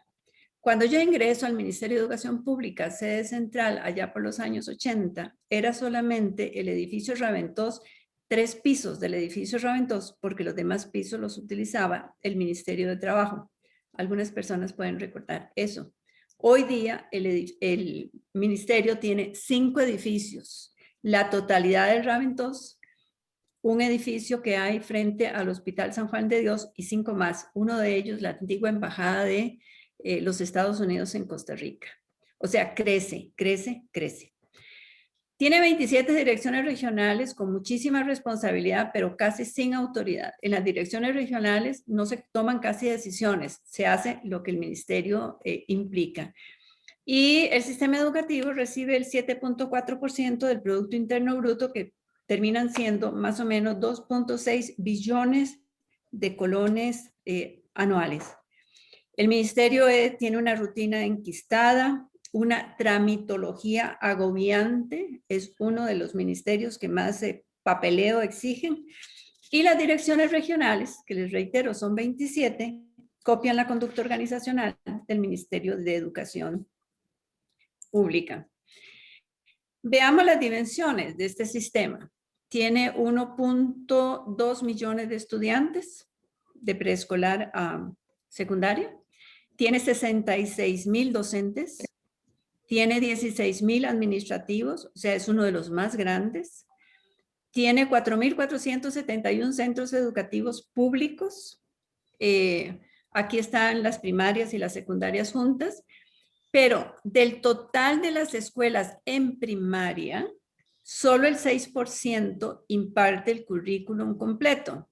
Speaker 3: Cuando yo ingreso al Ministerio de Educación Pública, sede central, allá por los años 80, era solamente el edificio Raventós, 3 pisos del edificio Raventós, porque los demás pisos los utilizaba el Ministerio de Trabajo. Algunas personas pueden recordar eso. Hoy día el ministerio tiene 5 edificios, la totalidad del Raventós, un edificio que hay frente al Hospital San Juan de Dios y 5 más. Uno de ellos, la antigua embajada de los Estados Unidos en Costa Rica. O sea, crece, crece, crece. Tiene 27 direcciones regionales con muchísima responsabilidad, pero casi sin autoridad. En las direcciones regionales no se toman casi decisiones, se hace lo que el ministerio implica. Y el sistema educativo recibe el 7.4% del Producto Interno Bruto, que terminan siendo más o menos 2.6 billones de colones anuales. El ministerio tiene una rutina enquistada, una tramitología agobiante, es uno de los ministerios que más papeleo exigen, y las direcciones regionales, que les reitero son 27, copian la conducta organizacional del Ministerio de Educación Pública. Veamos las dimensiones de este sistema. Tiene 1.2 millones de estudiantes de preescolar a secundaria. Tiene 66,000 docentes, tiene 16,000 administrativos, o sea, es uno de los más grandes. Tiene 4,471 centros educativos públicos. Aquí están las primarias y las secundarias juntas. Pero del total de las escuelas en primaria, solo el 6% imparte el currículum completo.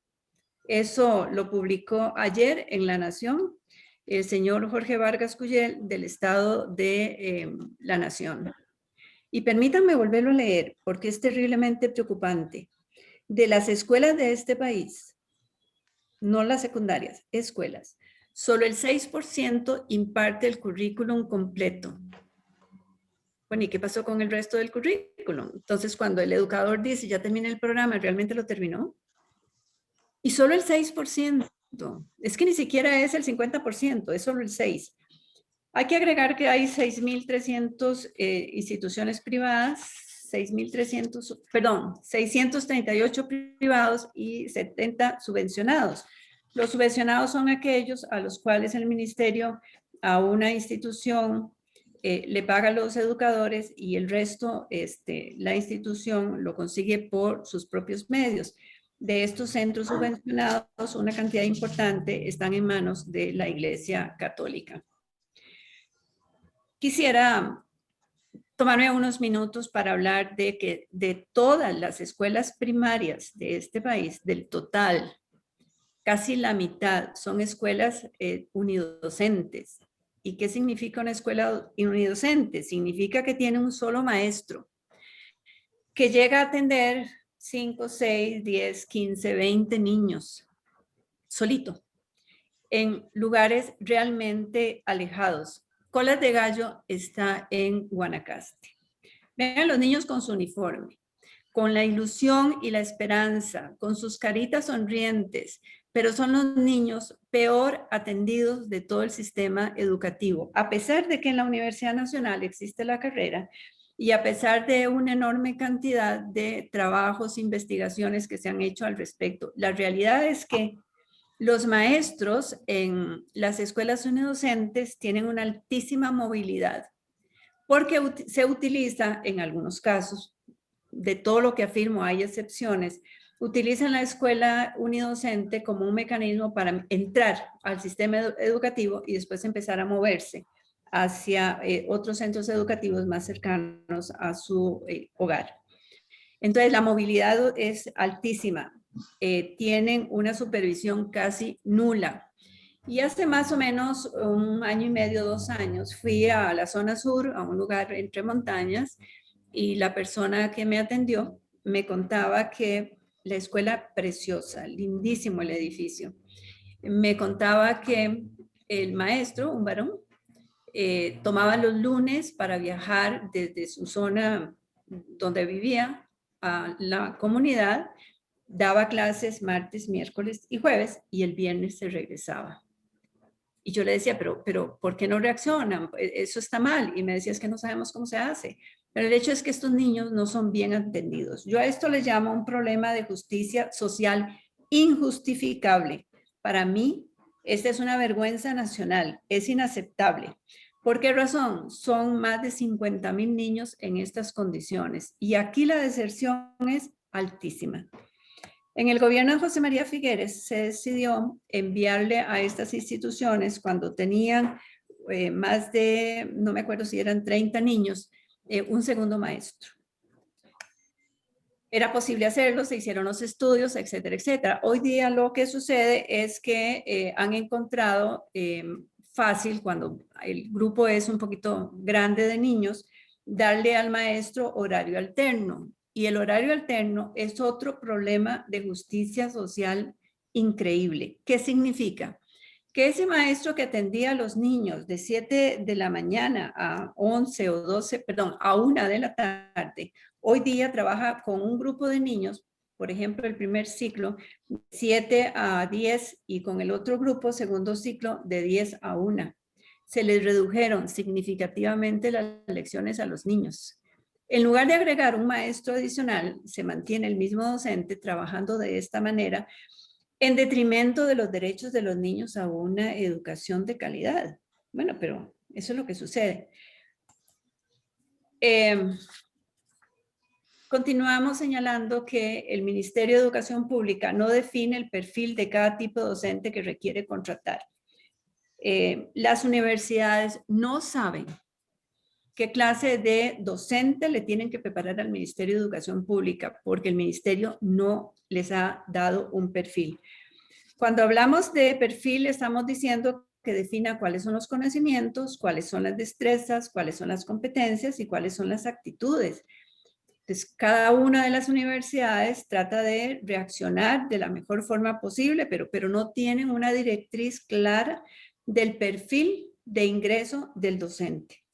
Speaker 3: Eso lo publicó ayer en La Nación el señor Jorge Vargas Cuyel del Estado de La Nación. Y permítanme volverlo a leer porque es terriblemente preocupante. De las escuelas de este país, no las secundarias, escuelas, solo el 6% imparte el currículum completo. Bueno, ¿y qué pasó con el resto del currículum? Entonces, cuando el educador dice, ya terminé el programa, ¿realmente lo terminó? Y solo el 6%. Es que ni siquiera es el 50%, es solo el 6%. Hay que agregar que hay 6,300 instituciones privadas, 638 privados y 70 subvencionados. Los subvencionados son aquellos a los cuales el ministerio a una institución le paga a los educadores y el resto la institución lo consigue por sus propios medios. De estos centros subvencionados, una cantidad importante están en manos de la Iglesia Católica. Quisiera tomarme unos minutos para hablar de que de todas las escuelas primarias de este país, del total, casi la mitad son escuelas unidocentes. ¿Y qué significa una escuela unidocente? Significa que tiene un solo maestro que llega a atender 5, 6, 10, 15, 20 niños solito en lugares realmente alejados. Colas de Gallo está en Guanacaste. Vean los niños con su uniforme, con la ilusión y la esperanza, con sus caritas sonrientes, pero son los niños peor atendidos de todo el sistema educativo, a pesar de que en la Universidad Nacional existe la carrera y a pesar de una enorme cantidad de trabajos, investigaciones que se han hecho al respecto. La realidad es que los maestros en las escuelas unidocentes tienen una altísima movilidad porque se utiliza en algunos casos, de todo lo que afirmo hay excepciones, utilizan la escuela unidocente como un mecanismo para entrar al sistema educativo y después empezar a moverse hacia otros centros educativos más cercanos a su hogar. Entonces la movilidad es altísima. Tienen una supervisión casi nula. Y hace más o menos 1 año y medio, 2 años, fui a la zona sur, a un lugar entre montañas, y la persona que me atendió me contaba que la escuela preciosa, lindísimo el edificio. Me contaba que el maestro, un varón, tomaba los lunes para viajar desde su zona donde vivía a la comunidad, daba clases martes, miércoles y jueves y el viernes se regresaba. Y yo le decía, pero ¿por qué no reaccionan? Eso está mal. Y me decía, es que no sabemos cómo se hace. Pero el hecho es que estos niños no son bien atendidos. Yo a esto le llamo un problema de justicia social injustificable. Para mí, esta es una vergüenza nacional. Es inaceptable. ¿Por qué razón? Son más de 50,000 niños en estas condiciones. Y aquí la deserción es altísima. En el gobierno de José María Figueres se decidió enviarle a estas instituciones, cuando tenían más de, no me acuerdo si eran 30 niños, un segundo maestro. Era posible hacerlo, se hicieron los estudios, etcétera, etcétera. Hoy día lo que sucede es que han encontrado fácil, cuando el grupo es un poquito grande de niños, darle al maestro horario alterno. Y el horario alterno es otro problema de justicia social increíble. ¿Qué significa? Que ese maestro que atendía a los niños de 7 de la mañana a 11 o 12, perdón, a 1 de la tarde, hoy día trabaja con un grupo de niños, por ejemplo, el primer ciclo, 7 a 10, y con el otro grupo, segundo ciclo, de 10 a 1. Se les redujeron significativamente las lecciones a los niños. En lugar de agregar un maestro adicional, se mantiene el mismo docente trabajando de esta manera, en detrimento de los derechos de los niños a una educación de calidad. Bueno, pero eso es lo que sucede. Continuamos señalando que el Ministerio de Educación Pública no define el perfil de cada tipo de docente que requiere contratar. Las universidades no saben qué clase de docente le tienen que preparar al Ministerio de Educación Pública, porque el ministerio no les ha dado un perfil. Cuando hablamos de perfil, estamos diciendo que defina cuáles son los conocimientos, cuáles son las destrezas, cuáles son las competencias y cuáles son las actitudes. Entonces, cada una de las universidades trata de reaccionar de la mejor forma posible, pero no tienen una directriz clara del perfil de ingreso del docente.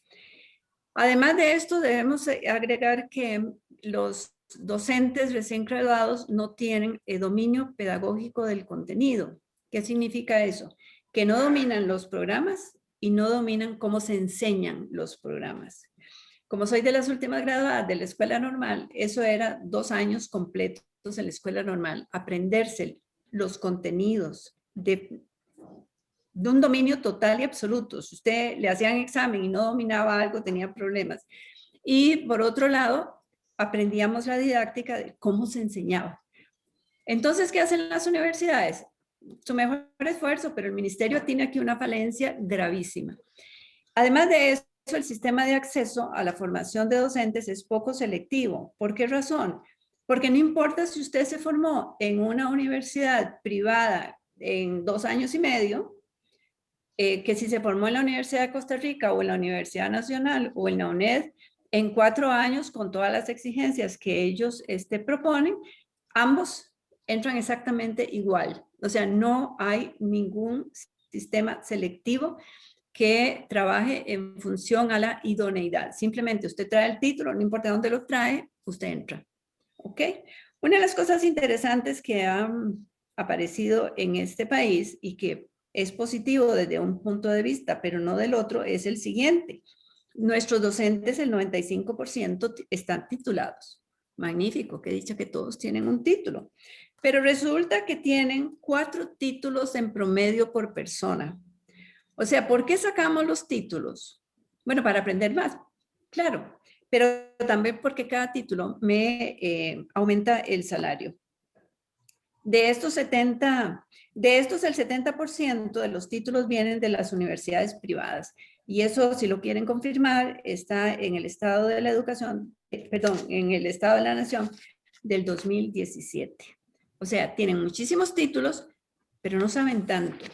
Speaker 3: Además de esto, debemos agregar que los docentes recién graduados no tienen el dominio pedagógico del contenido. ¿Qué significa eso? Que no dominan los programas y no dominan cómo se enseñan los programas. Como soy de las últimas graduadas de la escuela normal, eso era 2 años completos en la escuela normal, aprenderse los contenidos de un dominio total y absoluto. Si usted le hacían examen y no dominaba algo, tenía problemas. Y por otro lado, aprendíamos la didáctica de cómo se enseñaba. Entonces, ¿qué hacen las universidades? Su mejor esfuerzo, pero el ministerio tiene aquí una falencia gravísima. Además de eso, el sistema de acceso a la formación de docentes es poco selectivo. ¿Por qué razón? Porque no importa si usted se formó en una universidad privada en 2 años y medio, que si se formó en la Universidad de Costa Rica o en la Universidad Nacional o en la UNED, en 4 años, con todas las exigencias que ellos proponen, ambos entran exactamente igual. O sea, no hay ningún sistema selectivo que trabaje en función a la idoneidad. Simplemente usted trae el título, no importa dónde lo trae, usted entra. ¿Ok? Una de las cosas interesantes que han aparecido en este país y que es positivo desde un punto de vista, pero no del otro, es el siguiente. Nuestros docentes, el 95%, están titulados. Magnífico, que he dicho que todos tienen un título. Pero resulta que tienen 4 títulos en promedio por persona. O sea, ¿por qué sacamos los títulos? Bueno, para aprender más, claro, pero también porque cada título me aumenta el salario. De estos el 70% de los títulos vienen de las universidades privadas. Y eso, si lo quieren confirmar, está en el Estado de la Educación, en el Estado de la Nación del 2017. O sea, tienen muchísimos títulos, pero no saben tanto.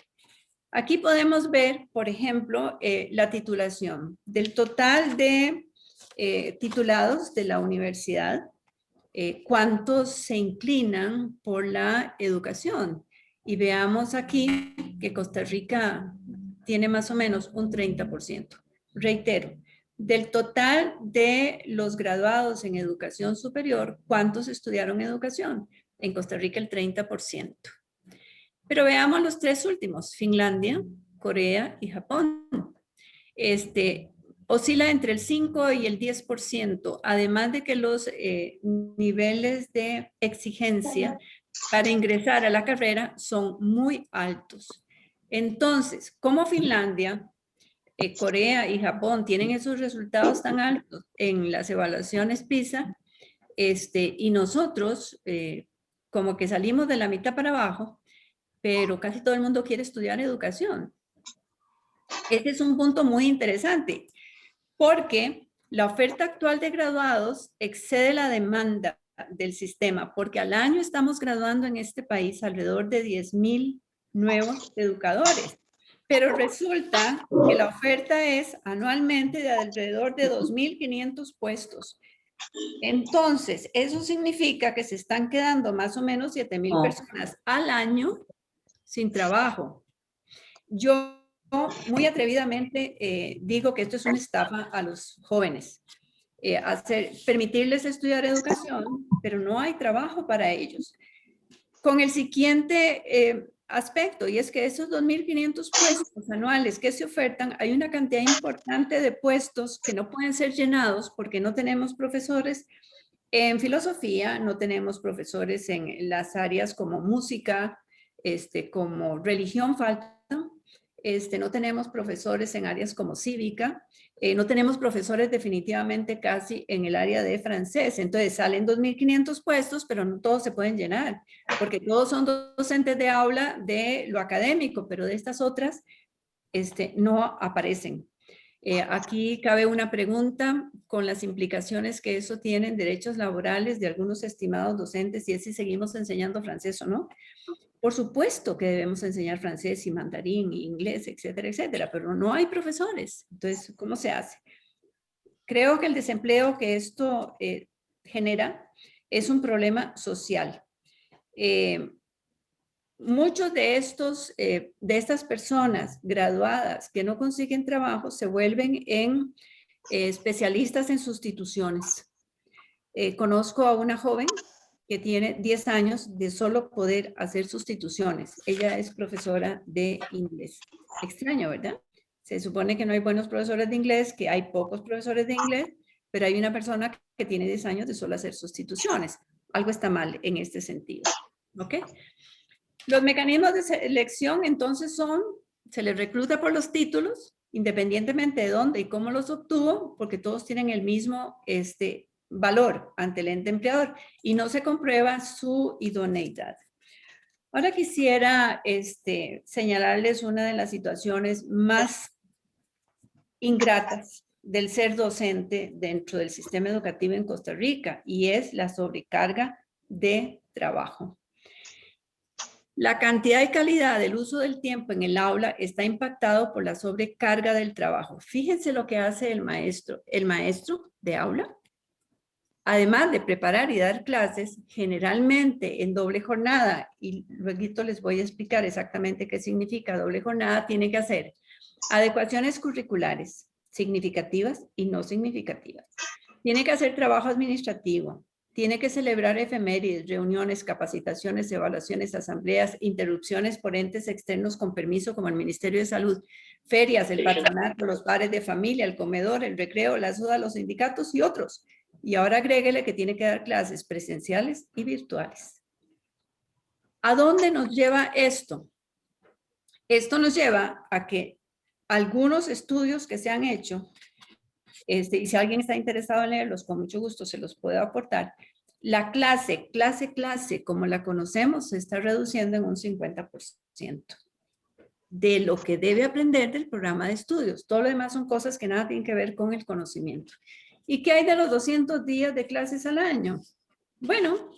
Speaker 3: Aquí podemos ver, por ejemplo, la titulación. Del total de titulados de la universidad, cuántos se inclinan por la educación. Y veamos aquí que Costa Rica tiene más o menos un 30%. Reitero, del total de los graduados en educación superior, ¿cuántos estudiaron educación? En Costa Rica el 30%. Pero veamos los 3 últimos. Finlandia, Corea y Japón. Oscila entre el 5 y el 10%, además de que los niveles de exigencia para ingresar a la carrera son muy altos. Entonces, como Finlandia, Corea y Japón tienen esos resultados tan altos en las evaluaciones PISA, y nosotros como que salimos de la mitad para abajo, pero casi todo el mundo quiere estudiar educación. Este es un punto muy interesante, porque la oferta actual de graduados excede la demanda del sistema, porque al año estamos graduando en este país alrededor de 10,000 nuevos educadores. Pero resulta que la oferta es anualmente de alrededor de 2,500 puestos. Entonces, eso significa que se están quedando más o menos 7,000 personas al año sin trabajo. Yo muy atrevidamente digo que esto es una estafa a los jóvenes. Permitirles estudiar educación, pero no hay trabajo para ellos. Con el siguiente aspecto, y es que esos 2,500 puestos anuales que se ofertan, hay una cantidad importante de puestos que no pueden ser llenados porque no tenemos profesores en filosofía, no tenemos profesores en las áreas como música, como religión faltan, no tenemos profesores en áreas como cívica, no tenemos profesores definitivamente casi en el área de francés. Entonces salen 2,500 puestos, pero no todos se pueden llenar, porque todos son docentes de aula de lo académico, pero de estas otras no aparecen. Aquí cabe una pregunta con las implicaciones que eso tiene en derechos laborales de algunos estimados docentes, y es si seguimos enseñando francés o no. Por supuesto que debemos enseñar francés y mandarín y inglés, etcétera, etcétera, pero no hay profesores. Entonces, ¿cómo se hace? Creo que el desempleo que esto genera es un problema social. Muchos de estas personas graduadas que no consiguen trabajo se vuelven en especialistas en sustituciones. Conozco a una joven que tiene 10 años de solo poder hacer sustituciones. Ella es profesora de inglés. Extraño, ¿verdad? Se supone que no hay buenos profesores de inglés, que hay pocos profesores de inglés, pero hay una persona que tiene 10 años de solo hacer sustituciones. Algo está mal en este sentido. ¿Ok? Los mecanismos de selección entonces se les recluta por los títulos, independientemente de dónde y cómo los obtuvo, porque todos tienen el mismo valor ante el ente empleador y no se comprueba su idoneidad. Ahora quisiera señalarles una de las situaciones más ingratas del ser docente dentro del sistema educativo en Costa Rica, y es la sobrecarga de trabajo. La cantidad y calidad del uso del tiempo en el aula está impactado por la sobrecarga del trabajo. Fíjense lo que hace el maestro de aula. Además de preparar y dar clases, generalmente en doble jornada, y luego les voy a explicar exactamente qué significa doble jornada, tiene que hacer adecuaciones curriculares significativas y no significativas. Tiene que hacer trabajo administrativo, tiene que celebrar efemérides, reuniones, capacitaciones, evaluaciones, asambleas, interrupciones por entes externos con permiso como el Ministerio de Salud, ferias, el patronato, los bares de familia, el comedor, el recreo, la SUDA, los sindicatos y otros. Y ahora agréguele que tiene que dar clases presenciales y virtuales. ¿A dónde nos lleva esto? Esto nos lleva a que algunos estudios que se han hecho, y si alguien está interesado en leerlos, con mucho gusto se los puedo aportar. La clase, como la conocemos, se está reduciendo en un 50% de lo que debe aprender del programa de estudios. Todo lo demás son cosas que nada tienen que ver con el conocimiento. ¿Y qué hay de los 200 días de clases al año? Bueno,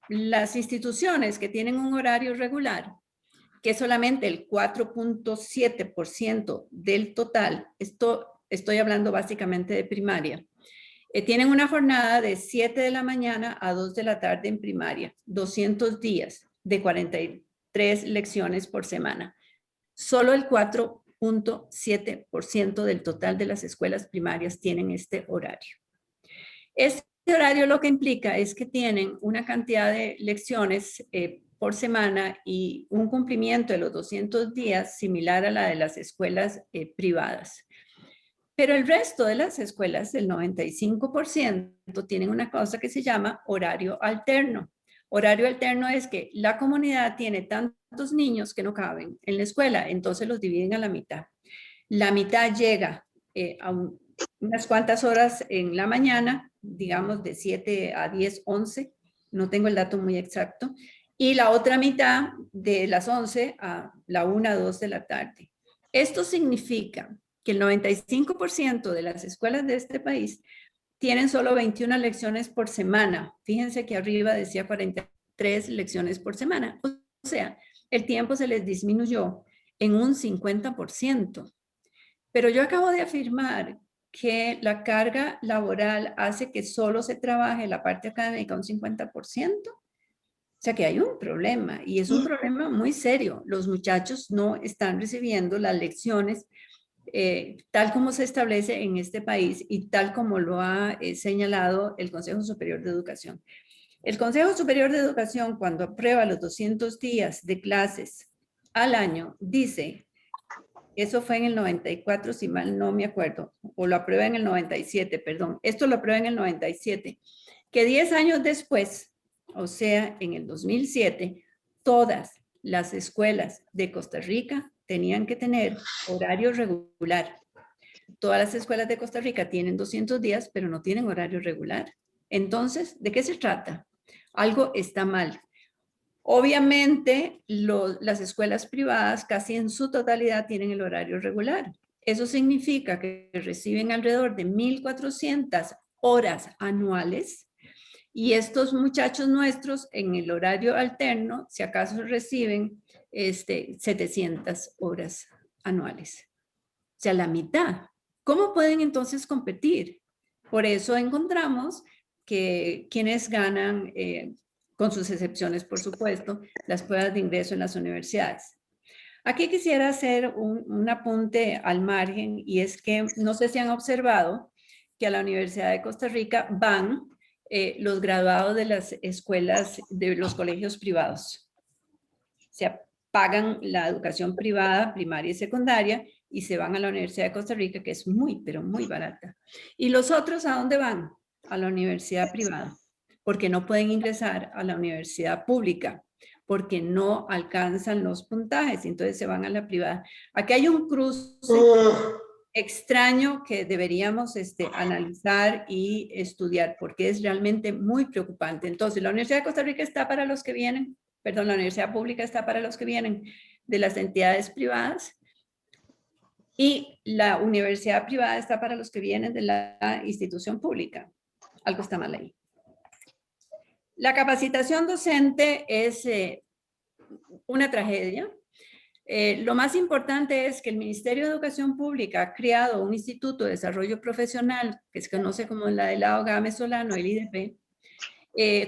Speaker 3: las instituciones que tienen un horario regular, que es solamente el 4.7% del total, estoy hablando básicamente de primaria, tienen una jornada de 7 de la mañana a 2 de la tarde en primaria, 200 días de 43 lecciones por semana. Solo el 4.7% del total de las escuelas primarias tienen este horario. Este horario lo que implica es que tienen una cantidad de lecciones por semana y un cumplimiento de los 200 días similar a la de las escuelas privadas. Pero el resto de las escuelas, el 95%, tienen una cosa que se llama horario alterno. Horario alterno es que la comunidad tiene tantos niños que no caben en la escuela, entonces los dividen a la mitad. La mitad llega a unas cuantas horas en la mañana, digamos de 7 a 10, 11, no tengo el dato muy exacto, y la otra mitad de las 11 a la 1, 2 de la tarde. Esto significa que el 95% de las escuelas de este país tienen solo 21 lecciones por semana. Fíjense que arriba decía 43 lecciones por semana. O sea, el tiempo se les disminuyó en un 50%. Pero yo acabo de afirmar que la carga laboral hace que solo se trabaje la parte académica un 50%. O sea que hay un problema y es un problema muy serio. Los muchachos no están recibiendo las lecciones tal como se establece en este país y tal como lo ha señalado el Consejo Superior de Educación. El Consejo Superior de Educación, cuando aprueba los 200 días de clases al año, dice, eso fue en el 94, si mal no me acuerdo, o lo aprueba en el 97, perdón, esto lo aprueba en el 97, que 10 años después, o sea, en el 2007, todas las escuelas de Costa Rica tenían que tener horario regular. Todas las escuelas de Costa Rica tienen 200 días, pero no tienen horario regular. Entonces, ¿de qué se trata? Algo está mal. Obviamente, las escuelas privadas casi en su totalidad tienen el horario regular. Eso significa que reciben alrededor de 1.400 horas anuales y estos muchachos nuestros en el horario alterno, si acaso reciben 700 horas anuales. O sea, la mitad. ¿Cómo pueden entonces competir? Por eso encontramos que quienes ganan, con sus excepciones, por supuesto, las pruebas de ingreso en las universidades. Aquí quisiera hacer un apunte al margen y es que no sé si han observado que a la Universidad de Costa Rica van los graduados de las escuelas, de los colegios privados. O sea, pagan la educación privada, primaria y secundaria, y se van a la Universidad de Costa Rica, que es muy, pero muy barata. ¿Y los otros a dónde van? A la universidad privada, porque no pueden ingresar a la universidad pública, porque no alcanzan los puntajes, entonces se van a la privada. Aquí hay un cruce extraño que deberíamos analizar y estudiar, porque es realmente muy preocupante. Entonces, la Universidad de Costa Rica está para los que vienen, perdón, la universidad pública está para los que vienen de las entidades privadas y la universidad privada está para los que vienen de la institución pública. Algo está mal ahí. La capacitación docente es una tragedia. Lo más importante es que el Ministerio de Educación Pública ha creado un Instituto de Desarrollo Profesional, que se conoce como la de Lao Gámez Solano, el IDP,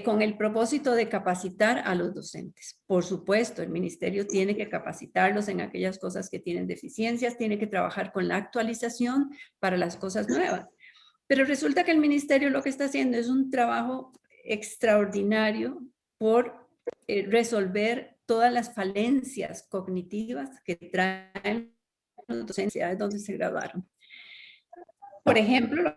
Speaker 3: con el propósito de capacitar a los docentes. Por supuesto, el ministerio tiene que capacitarlos en aquellas cosas que tienen deficiencias, tiene que trabajar con la actualización para las cosas nuevas. Pero resulta que el ministerio lo que está haciendo es un trabajo extraordinario por resolver todas las falencias cognitivas que traen las docencias donde se graduaron. Por ejemplo, lo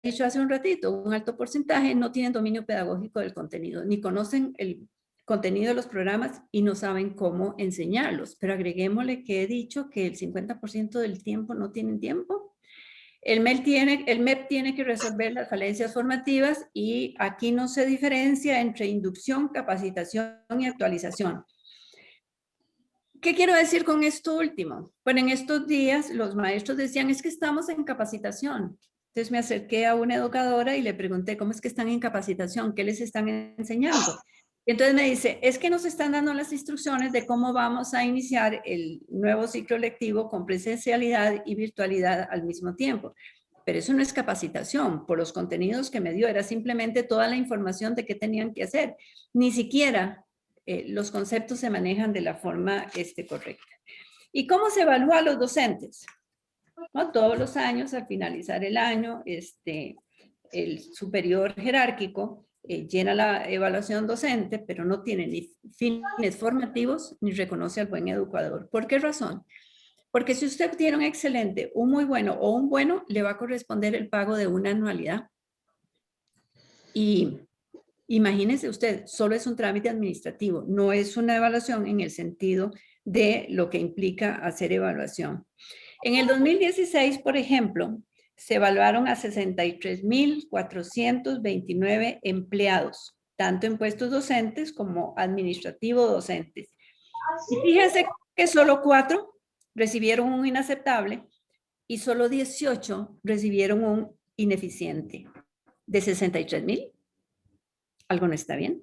Speaker 3: he dicho hace un ratito, un alto porcentaje no tienen dominio pedagógico del contenido, ni conocen el contenido de los programas y no saben cómo enseñarlos. Pero agreguémosle que he dicho que el 50% del tiempo no tienen tiempo. El MEP tiene que resolver las falencias formativas y aquí no se diferencia entre inducción, capacitación y actualización. ¿Qué quiero decir con esto último? Bueno, en estos días los maestros decían, es que estamos en capacitación. Entonces me acerqué a una educadora y le pregunté, ¿cómo es que están en capacitación? ¿Qué les están enseñando? Y entonces me dice, es que nos están dando las instrucciones de cómo vamos a iniciar el nuevo ciclo lectivo con presencialidad y virtualidad al mismo tiempo. Pero eso no es capacitación, por los contenidos que me dio, era simplemente toda la información de qué tenían que hacer. Ni siquiera los conceptos se manejan de la forma correcta. ¿Y cómo se evalúa a los docentes? ¿No? Todos los años, al finalizar el año, el superior jerárquico llena la evaluación docente, pero no tiene ni fines formativos ni reconoce al buen educador. ¿Por qué razón? Porque si usted tiene un excelente, un muy bueno o un bueno, le va a corresponder el pago de una anualidad. Y imagínese usted, solo es un trámite administrativo, no es una evaluación en el sentido de lo que implica hacer evaluación. En el 2016, por ejemplo, se evaluaron a 63.429 empleados, tanto en puestos docentes como administrativos docentes. Y fíjense que solo 4 recibieron un inaceptable y solo 18 recibieron un ineficiente. De 63,000, algo no está bien.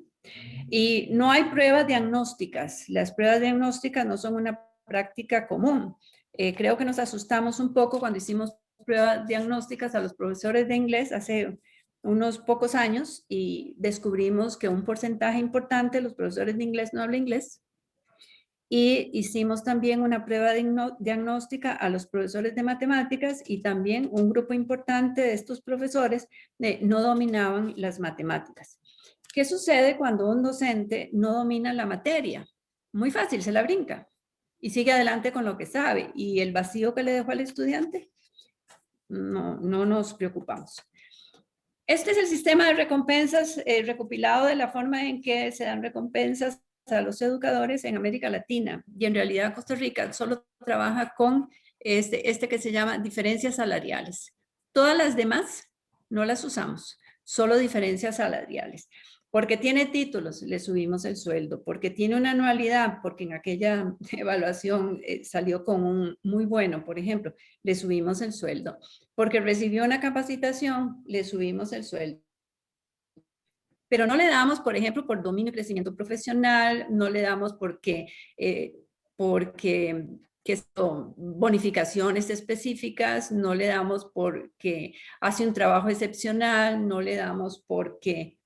Speaker 3: Y no hay pruebas diagnósticas. Las pruebas diagnósticas no son una práctica común. Creo que nos asustamos un poco cuando hicimos pruebas diagnósticas a los profesores de inglés hace unos pocos años y descubrimos que un porcentaje importante de los profesores de inglés no habla inglés. Y hicimos también una prueba diagnóstica a los profesores de matemáticas y también un grupo importante de estos profesores no dominaban las matemáticas. ¿Qué sucede cuando un docente no domina la materia? Muy fácil, se la brinca y sigue adelante con lo que sabe. ¿Y el vacío que le dejó al estudiante? No nos preocupamos. Este es el sistema de recompensas recopilado de la forma en que se dan recompensas a los educadores en América Latina. Y en realidad Costa Rica solo trabaja con este que se llama diferencias salariales. Todas las demás no las usamos, solo diferencias salariales. Porque tiene títulos, le subimos el sueldo. Porque tiene una anualidad, porque en aquella evaluación salió con un muy bueno, por ejemplo, le subimos el sueldo. Porque recibió una capacitación, le subimos el sueldo. Pero no le damos, por ejemplo, por dominio y crecimiento profesional, no le damos porque son bonificaciones específicas, no le damos porque hace un trabajo excepcional, no le damos porque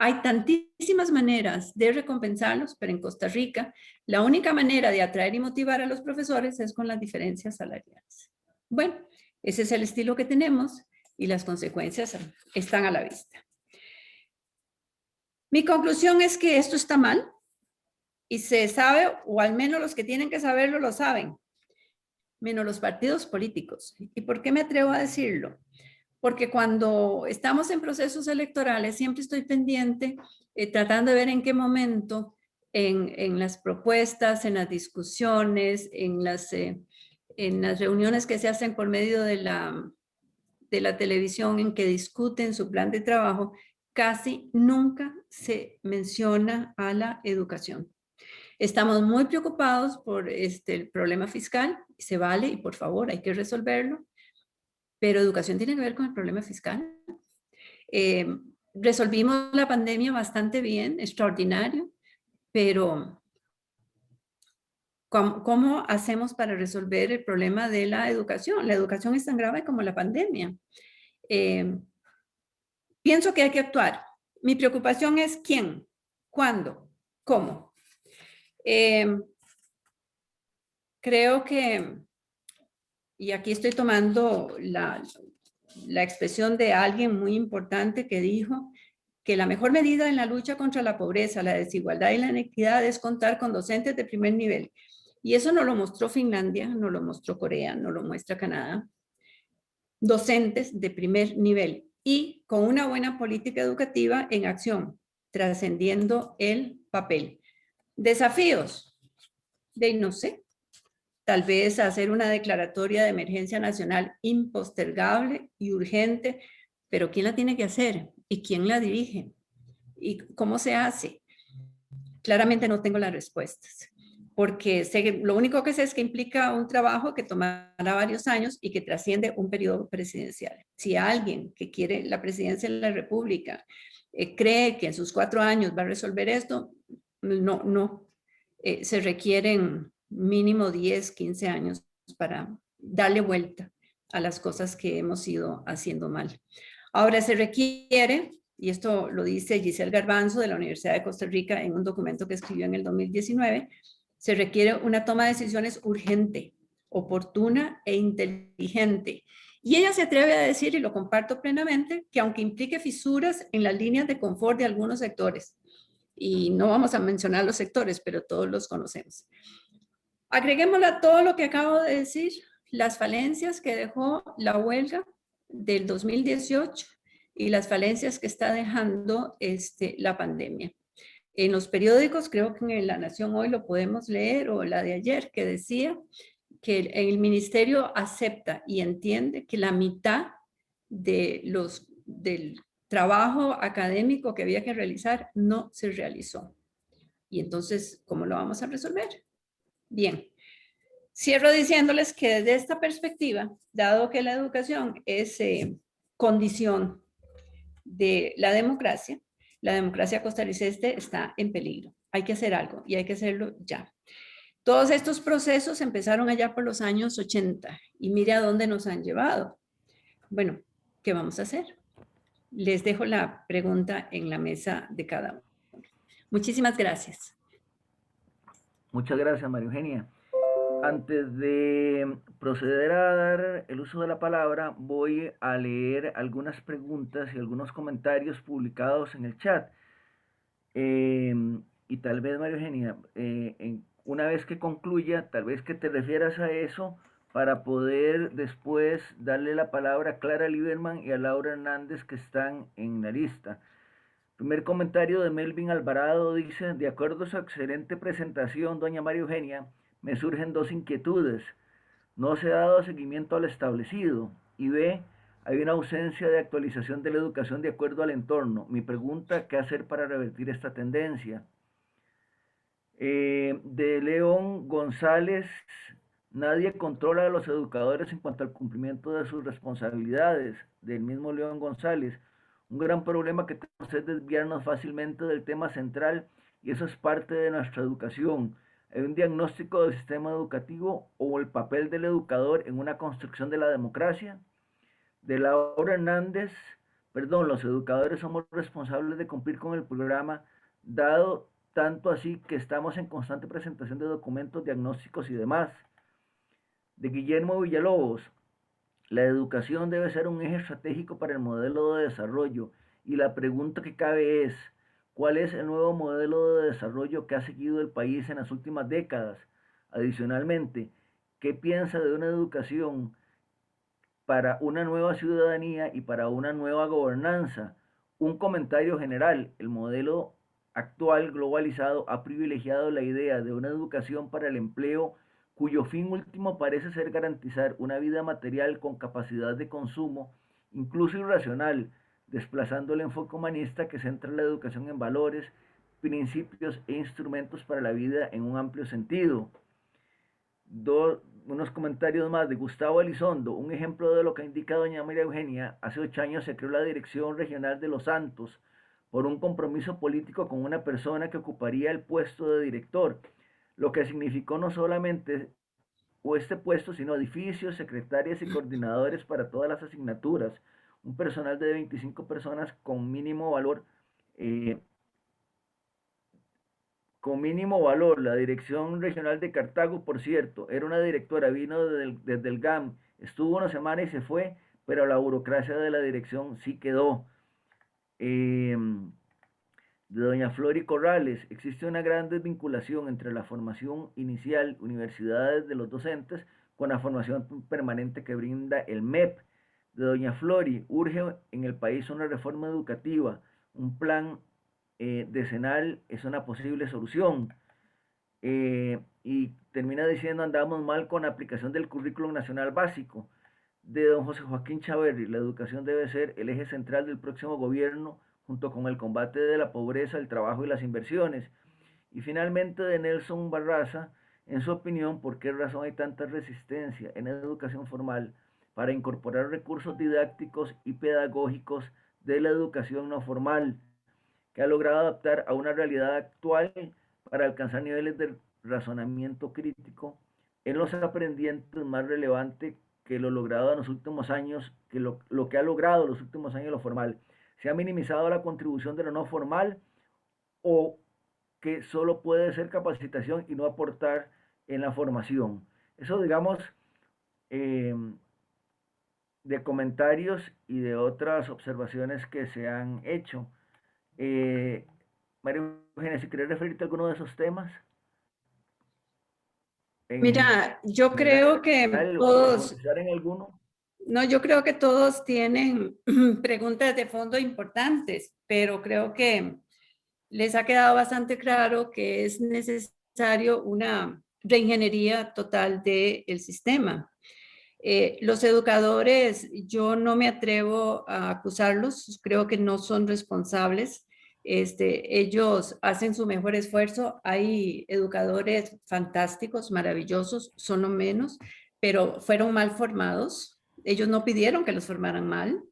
Speaker 3: hay tantísimas maneras de recompensarlos, pero en Costa Rica la única manera de atraer y motivar a los profesores es con las diferencias salariales. Bueno, ese es el estilo que tenemos y las consecuencias están a la vista. Mi conclusión es que esto está mal y se sabe, o al menos los que tienen que saberlo lo saben, menos los partidos políticos. ¿Y por qué me atrevo a decirlo? Porque cuando estamos en procesos electorales siempre estoy pendiente, tratando de ver en qué momento, en las propuestas, en las discusiones, en las reuniones que se hacen por medio de la televisión en que discuten su plan de trabajo, casi nunca se menciona a la educación. Estamos muy preocupados por el problema fiscal, se vale y por favor hay que resolverlo, pero educación tiene que ver con el problema fiscal. Resolvimos la pandemia bastante bien, extraordinario, pero ¿cómo hacemos para resolver el problema de la educación? La educación es tan grave como la pandemia. Pienso que hay que actuar. Mi preocupación es quién, cuándo, cómo. Creo que, y aquí estoy tomando la expresión de alguien muy importante que dijo que la mejor medida en la lucha contra la pobreza, la desigualdad y la inequidad es contar con docentes de primer nivel. Y eso no lo mostró Finlandia, no lo mostró Corea, no lo muestra Canadá. Docentes de primer nivel y con una buena política educativa en acción, trascendiendo el papel. Desafíos, de no sé, tal vez hacer una declaratoria de emergencia nacional impostergable y urgente, pero ¿quién la tiene que hacer? ¿Y quién la dirige? ¿Y cómo se hace? Claramente no tengo las respuestas, porque lo único que sé es que implica un trabajo que tomará varios años y que trasciende un periodo presidencial. Si alguien que quiere la presidencia de la República cree que en sus 4 años va a resolver esto, no. Se requieren mínimo 10, 15 años para darle vuelta a las cosas que hemos ido haciendo mal. Ahora se requiere, y esto lo dice Giselle Garbanzo de la Universidad de Costa Rica en un documento que escribió en el 2019, se requiere una toma de decisiones urgente, oportuna e inteligente. Y ella se atreve a decir, y lo comparto plenamente, que aunque implique fisuras en las líneas de confort de algunos sectores, y no vamos a mencionar los sectores, pero todos los conocemos. Agreguémosle a todo lo que acabo de decir, las falencias que dejó la huelga del 2018 y las falencias que está dejando la pandemia. En los periódicos, creo que en La Nación hoy lo podemos leer, o la de ayer, que decía que el ministerio acepta y entiende que la mitad del trabajo académico que había que realizar no se realizó. Y entonces, ¿cómo lo vamos a resolver? Bien, cierro diciéndoles que desde esta perspectiva, dado que la educación es condición de la democracia costarricense está en peligro. Hay que hacer algo y hay que hacerlo ya. Todos estos procesos empezaron allá por los años 80 y mire a dónde nos han llevado. Bueno, ¿qué vamos a hacer? Les dejo la pregunta en la mesa de cada uno. Muchísimas gracias.
Speaker 1: Muchas gracias, María Eugenia. Antes de proceder a dar el uso de la palabra, voy a leer algunas preguntas y algunos comentarios publicados en el chat. Y tal vez, María Eugenia, una vez que concluya, tal vez que te refieras a eso para poder después darle la palabra a Clara Lieberman y a Laura Hernández, que están en la lista. Primer comentario de Melvin Alvarado dice: de acuerdo a su excelente presentación, doña María Eugenia, me surgen dos inquietudes. No se ha dado seguimiento al establecido. Y B, hay una ausencia de actualización de la educación de acuerdo al entorno. Mi pregunta, ¿qué hacer para revertir esta tendencia? De León González: nadie controla a los educadores en cuanto al cumplimiento de sus responsabilidades. Del mismo León González: un gran problema que tenemos es desviarnos fácilmente del tema central, y eso es parte de nuestra educación. Hay un diagnóstico del sistema educativo o el papel del educador en una construcción de la democracia. De Laura Hernández: los educadores somos responsables de cumplir con el programa, dado tanto así que estamos en constante presentación de documentos, diagnósticos y demás. De Guillermo Villalobos: la educación debe ser un eje estratégico para el modelo de desarrollo, y la pregunta que cabe es: ¿cuál es el nuevo modelo de desarrollo que ha seguido el país en las últimas décadas? Adicionalmente, ¿qué piensa de una educación para una nueva ciudadanía y para una nueva gobernanza? Un comentario general: el modelo actual globalizado ha privilegiado la idea de una educación para el empleo, cuyo fin último parece ser garantizar una vida material con capacidad de consumo, incluso irracional, desplazando el enfoque humanista que centra la educación en valores, principios e instrumentos para la vida en un amplio sentido. Unos comentarios más de Gustavo Elizondo: un ejemplo de lo que indica doña María Eugenia. Hace 8 años se creó la Dirección Regional de Los Santos por un compromiso político con una persona que ocuparía el puesto de director, lo que significó no solamente este puesto, sino edificios, secretarias y coordinadores para todas las asignaturas, un personal de 25 personas con mínimo valor. La Dirección Regional de Cartago, por cierto, era una directora, vino desde el GAM, estuvo una semana y se fue, pero la burocracia de la dirección sí quedó. De doña Flori Corrales: existe una gran desvinculación entre la formación inicial, universidades de los docentes, con la formación permanente que brinda el MEP. De doña Flori: urge en el país una reforma educativa, un plan decenal es una posible solución. Y termina diciendo: andamos mal con la aplicación del currículum nacional básico. De don José Joaquín Chaverri: la educación debe ser el eje central del próximo gobierno, junto con el combate de la pobreza, el trabajo y las inversiones. Y finalmente de Nelson Barraza: en su opinión, ¿por qué razón hay tanta resistencia en la educación formal para incorporar recursos didácticos y pedagógicos de la educación no formal, que ha logrado adaptar a una realidad actual para alcanzar niveles de razonamiento crítico en los aprendientes más relevante que lo logrado en los últimos años, que lo que ha logrado en los últimos años lo formal? ¿Se ha minimizado la contribución de lo no formal, o que solo puede ser capacitación y no aportar en la formación? Eso, digamos, de comentarios y de otras observaciones que se han hecho. María Eugenia, si quieres referirte a alguno de esos temas.
Speaker 3: Mira, yo creo que todos,
Speaker 1: en alguno.
Speaker 3: no, yo creo que todos tienen preguntas de fondo importantes, pero creo que les ha quedado bastante claro que es necesario una reingeniería total del sistema. Los educadores, yo no me atrevo a acusarlos, creo que no son responsables. Ellos hacen su mejor esfuerzo. Hay educadores fantásticos, maravillosos, son lo menos, pero fueron mal formados. Ellos no pidieron que los formaran mal.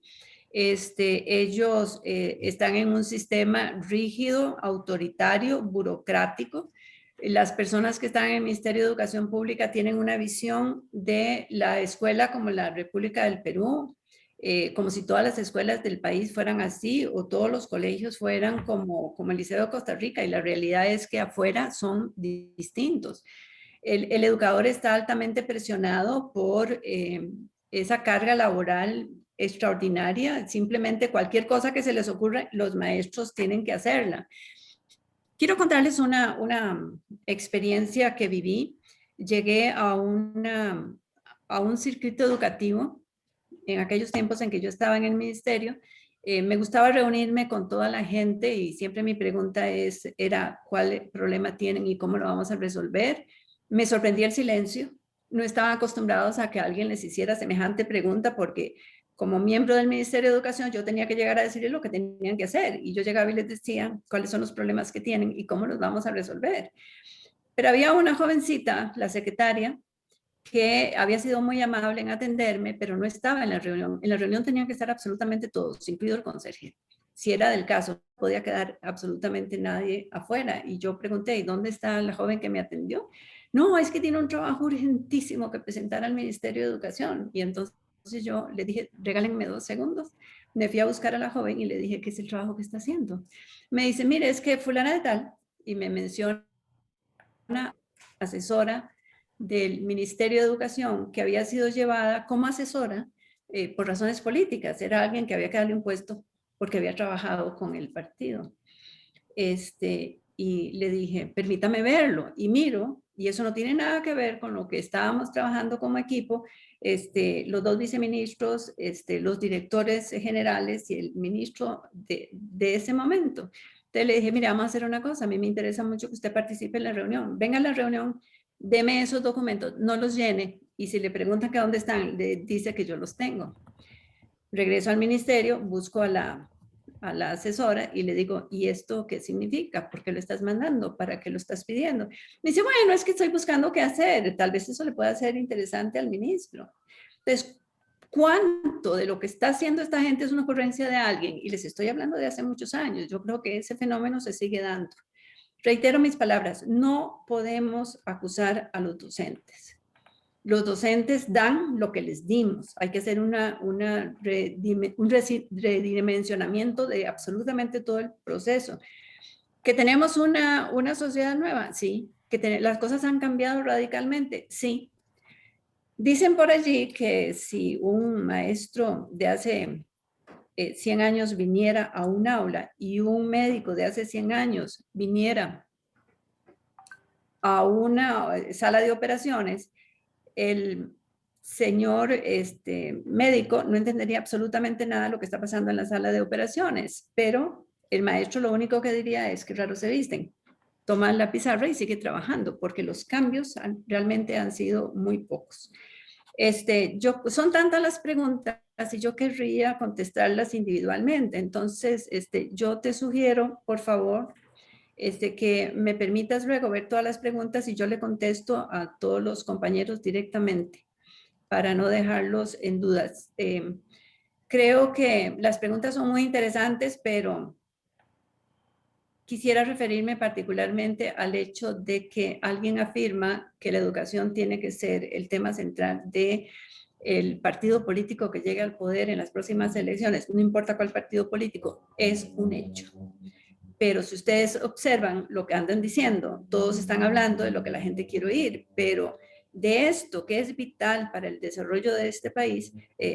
Speaker 3: Ellos están en un sistema rígido, autoritario, burocrático. Las personas que están en el Ministerio de Educación Pública tienen una visión de la escuela como la República del Perú, como si todas las escuelas del país fueran así o todos los colegios fueran como el Liceo de Costa Rica, y la realidad es que afuera son distintos. El educador está altamente presionado por esa carga laboral extraordinaria. Simplemente cualquier cosa que se les ocurra, los maestros tienen que hacerla. Quiero contarles una experiencia que viví. Llegué a un circuito educativo en aquellos tiempos en que yo estaba en el ministerio. Me gustaba reunirme con toda la gente y siempre mi pregunta era cuál problema tienen y cómo lo vamos a resolver. Me sorprendía el silencio. No estaban acostumbrados a que alguien les hiciera semejante pregunta, porque como miembro del Ministerio de Educación yo tenía que llegar a decirles lo que tenían que hacer, y yo llegaba y les decía cuáles son los problemas que tienen y cómo los vamos a resolver. Pero había una jovencita, la secretaria, que había sido muy amable en atenderme, pero no estaba en la reunión. En la reunión tenían que estar absolutamente todos, incluido el conserje. Si era del caso, no podía quedar absolutamente nadie afuera. Y yo pregunté, ¿y dónde está la joven que me atendió? No, es que tiene un trabajo urgentísimo que presentar al Ministerio de Educación. Y entonces yo le dije, regálenme 2 segundos. Me fui a buscar a la joven y le dije, ¿qué es el trabajo que está haciendo? Me dice, mire, es que fulana de tal, y me menciona una asesora del Ministerio de Educación que había sido llevada como asesora por razones políticas. Era alguien que había que darle un puesto porque había trabajado con el partido. Y le dije, permítame verlo, y miro, y eso no tiene nada que ver con lo que estábamos trabajando como equipo, los 2 viceministros, los directores generales y el ministro de ese momento. Entonces le dije, mira, vamos a hacer una cosa, a mí me interesa mucho que usted participe en la reunión, venga a la reunión, deme esos documentos, no los llene, y si le preguntan que dónde están, le dice que yo los tengo. Regreso al ministerio, busco a la asesora y le digo, ¿y esto qué significa? ¿Por qué lo estás mandando? ¿Para qué lo estás pidiendo? Me dice, bueno, es que estoy buscando qué hacer, tal vez eso le pueda ser interesante al ministro. Entonces, ¿cuánto de lo que está haciendo esta gente es una ocurrencia de alguien? Y les estoy hablando de hace muchos años. Yo creo que ese fenómeno se sigue dando. Reitero mis palabras, no podemos acusar a los docentes. Los docentes dan lo que les dimos. Hay que hacer un redimensionamiento de absolutamente todo el proceso. ¿Que tenemos una sociedad nueva? Sí. ¿Que las cosas han cambiado radicalmente? Sí. Dicen por allí que si un maestro de hace 100 años viniera a un aula y un médico de hace 100 años viniera a una sala de operaciones, el señor médico no entendería absolutamente nada de lo que está pasando en la sala de operaciones, pero el maestro lo único que diría es que raro se visten, toma la pizarra y sigue trabajando, porque los cambios realmente han sido muy pocos. Son tantas las preguntas y yo querría contestarlas individualmente. Entonces, yo te sugiero, por favor, que me permitas luego ver todas las preguntas y yo le contesto a todos los compañeros directamente para no dejarlos en dudas. Creo que las preguntas son muy interesantes, pero quisiera referirme particularmente al hecho de que alguien afirma que la educación tiene que ser el tema central del partido político que llegue al poder en las próximas elecciones. No importa cuál partido político, es un hecho. Pero si ustedes observan lo que andan diciendo, todos están hablando de lo que la gente quiere oír, pero de esto que es vital para el desarrollo de este país,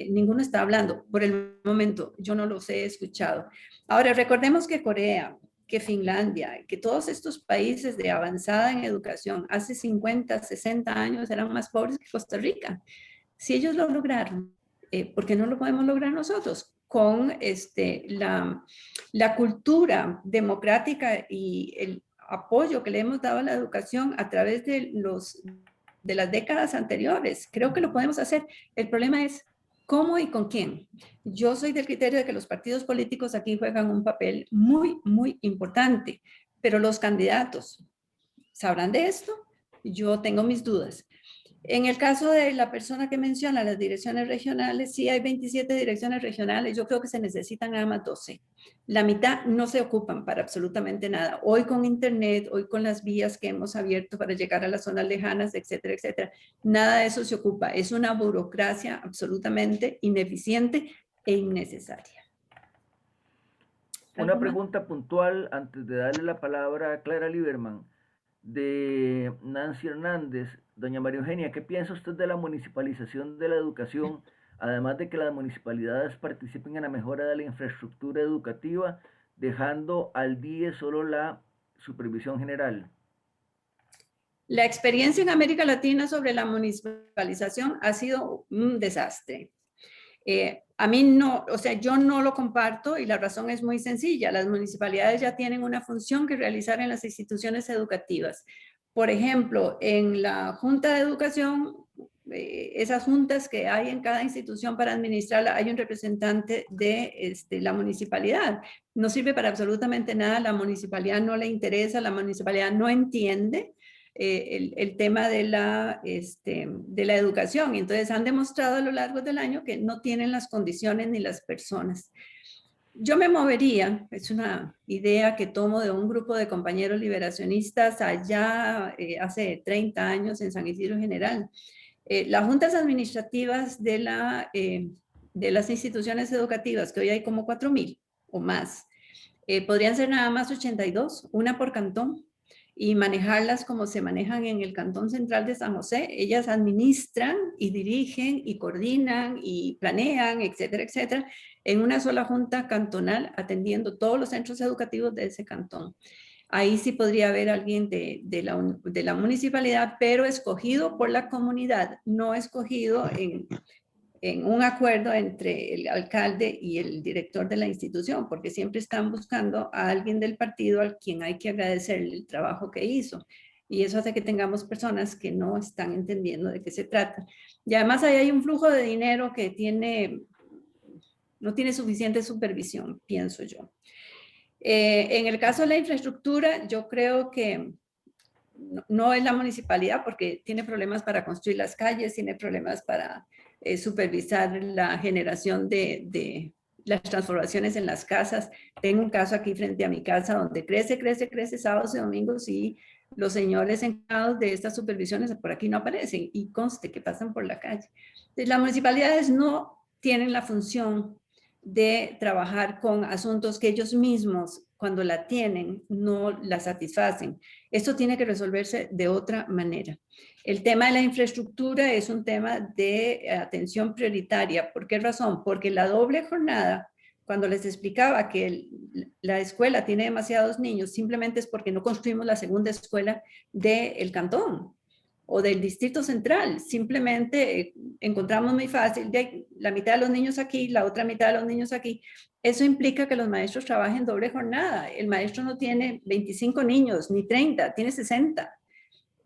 Speaker 3: ninguno está hablando. Por el momento, yo no los he escuchado. Ahora, recordemos que Corea, que Finlandia, que todos estos países de avanzada en educación hace 50, 60 años eran más pobres que Costa Rica. Si ellos lo lograron, ¿por qué no lo podemos lograr nosotros? Con la cultura democrática y el apoyo que le hemos dado a la educación a través de las décadas anteriores. Creo que lo podemos hacer. El problema es cómo y con quién. Yo soy del criterio de que los partidos políticos aquí juegan un papel muy, muy importante, pero los candidatos, ¿sabrán de esto? Yo tengo mis dudas. En el caso de la persona que menciona las direcciones regionales, sí hay 27 direcciones regionales, yo creo que se necesitan nada más 12. La mitad no se ocupan para absolutamente nada. Hoy con internet, hoy con las vías que hemos abierto para llegar a las zonas lejanas, etcétera, etcétera, nada de eso se ocupa. Es una burocracia absolutamente ineficiente e innecesaria.
Speaker 1: Una pregunta puntual antes de darle la palabra a Clara Lieberman, de Nancy Hernández. Doña María Eugenia, ¿qué piensa usted de la municipalización de la educación, además de que las municipalidades participen en la mejora de la infraestructura educativa, dejando al DIE solo la supervisión general?
Speaker 3: La experiencia en América Latina sobre la municipalización ha sido un desastre. A mí no, o sea, yo no lo comparto y la razón es muy sencilla. Las municipalidades ya tienen una función que realizar en las instituciones educativas. Por ejemplo, en la Junta de Educación, esas juntas que hay en cada institución para administrarla, hay un representante de la municipalidad. No sirve para absolutamente nada, la municipalidad no le interesa, la municipalidad no entiende el tema de la educación. Entonces han demostrado a lo largo del año que no tienen las condiciones ni las personas. Yo me movería, es una idea que tomo de un grupo de compañeros liberacionistas allá hace 30 años en San Isidro General. Las juntas administrativas de las instituciones educativas, que hoy hay como 4,000 o más, podrían ser nada más 82, una por cantón, y manejarlas como se manejan en el Cantón Central de San José. Ellas administran y dirigen y coordinan y planean, etcétera, etcétera, en una sola junta cantonal atendiendo todos los centros educativos de ese cantón. Ahí sí podría haber alguien de la municipalidad, pero escogido por la comunidad, no escogido en un acuerdo entre el alcalde y el director de la institución, porque siempre están buscando a alguien del partido al quien hay que agradecerle el trabajo que hizo. Y eso hace que tengamos personas que no están entendiendo de qué se trata. Y además ahí hay un flujo de dinero que no tiene suficiente supervisión, pienso yo. En el caso de la infraestructura, yo creo que no es la municipalidad porque tiene problemas para construir las calles, tiene problemas para supervisar la generación de las transformaciones en las casas. Tengo un caso aquí frente a mi casa donde crece sábados y domingos y los señores encargados de estas supervisiones por aquí no aparecen y conste que pasan por la calle. Entonces, las municipalidades no tienen la función de trabajar con asuntos que ellos mismos, cuando la tienen, no la satisfacen. Esto tiene que resolverse de otra manera. El tema de la infraestructura es un tema de atención prioritaria. ¿Por qué razón? Porque la doble jornada, cuando les explicaba que la escuela tiene demasiados niños, simplemente es porque no construimos la segunda escuela del cantón o del distrito central. Simplemente encontramos muy fácil de la mitad de los niños aquí, la otra mitad de los niños aquí. Eso implica que los maestros trabajen doble jornada. El maestro no tiene 25 niños ni 30, tiene 60.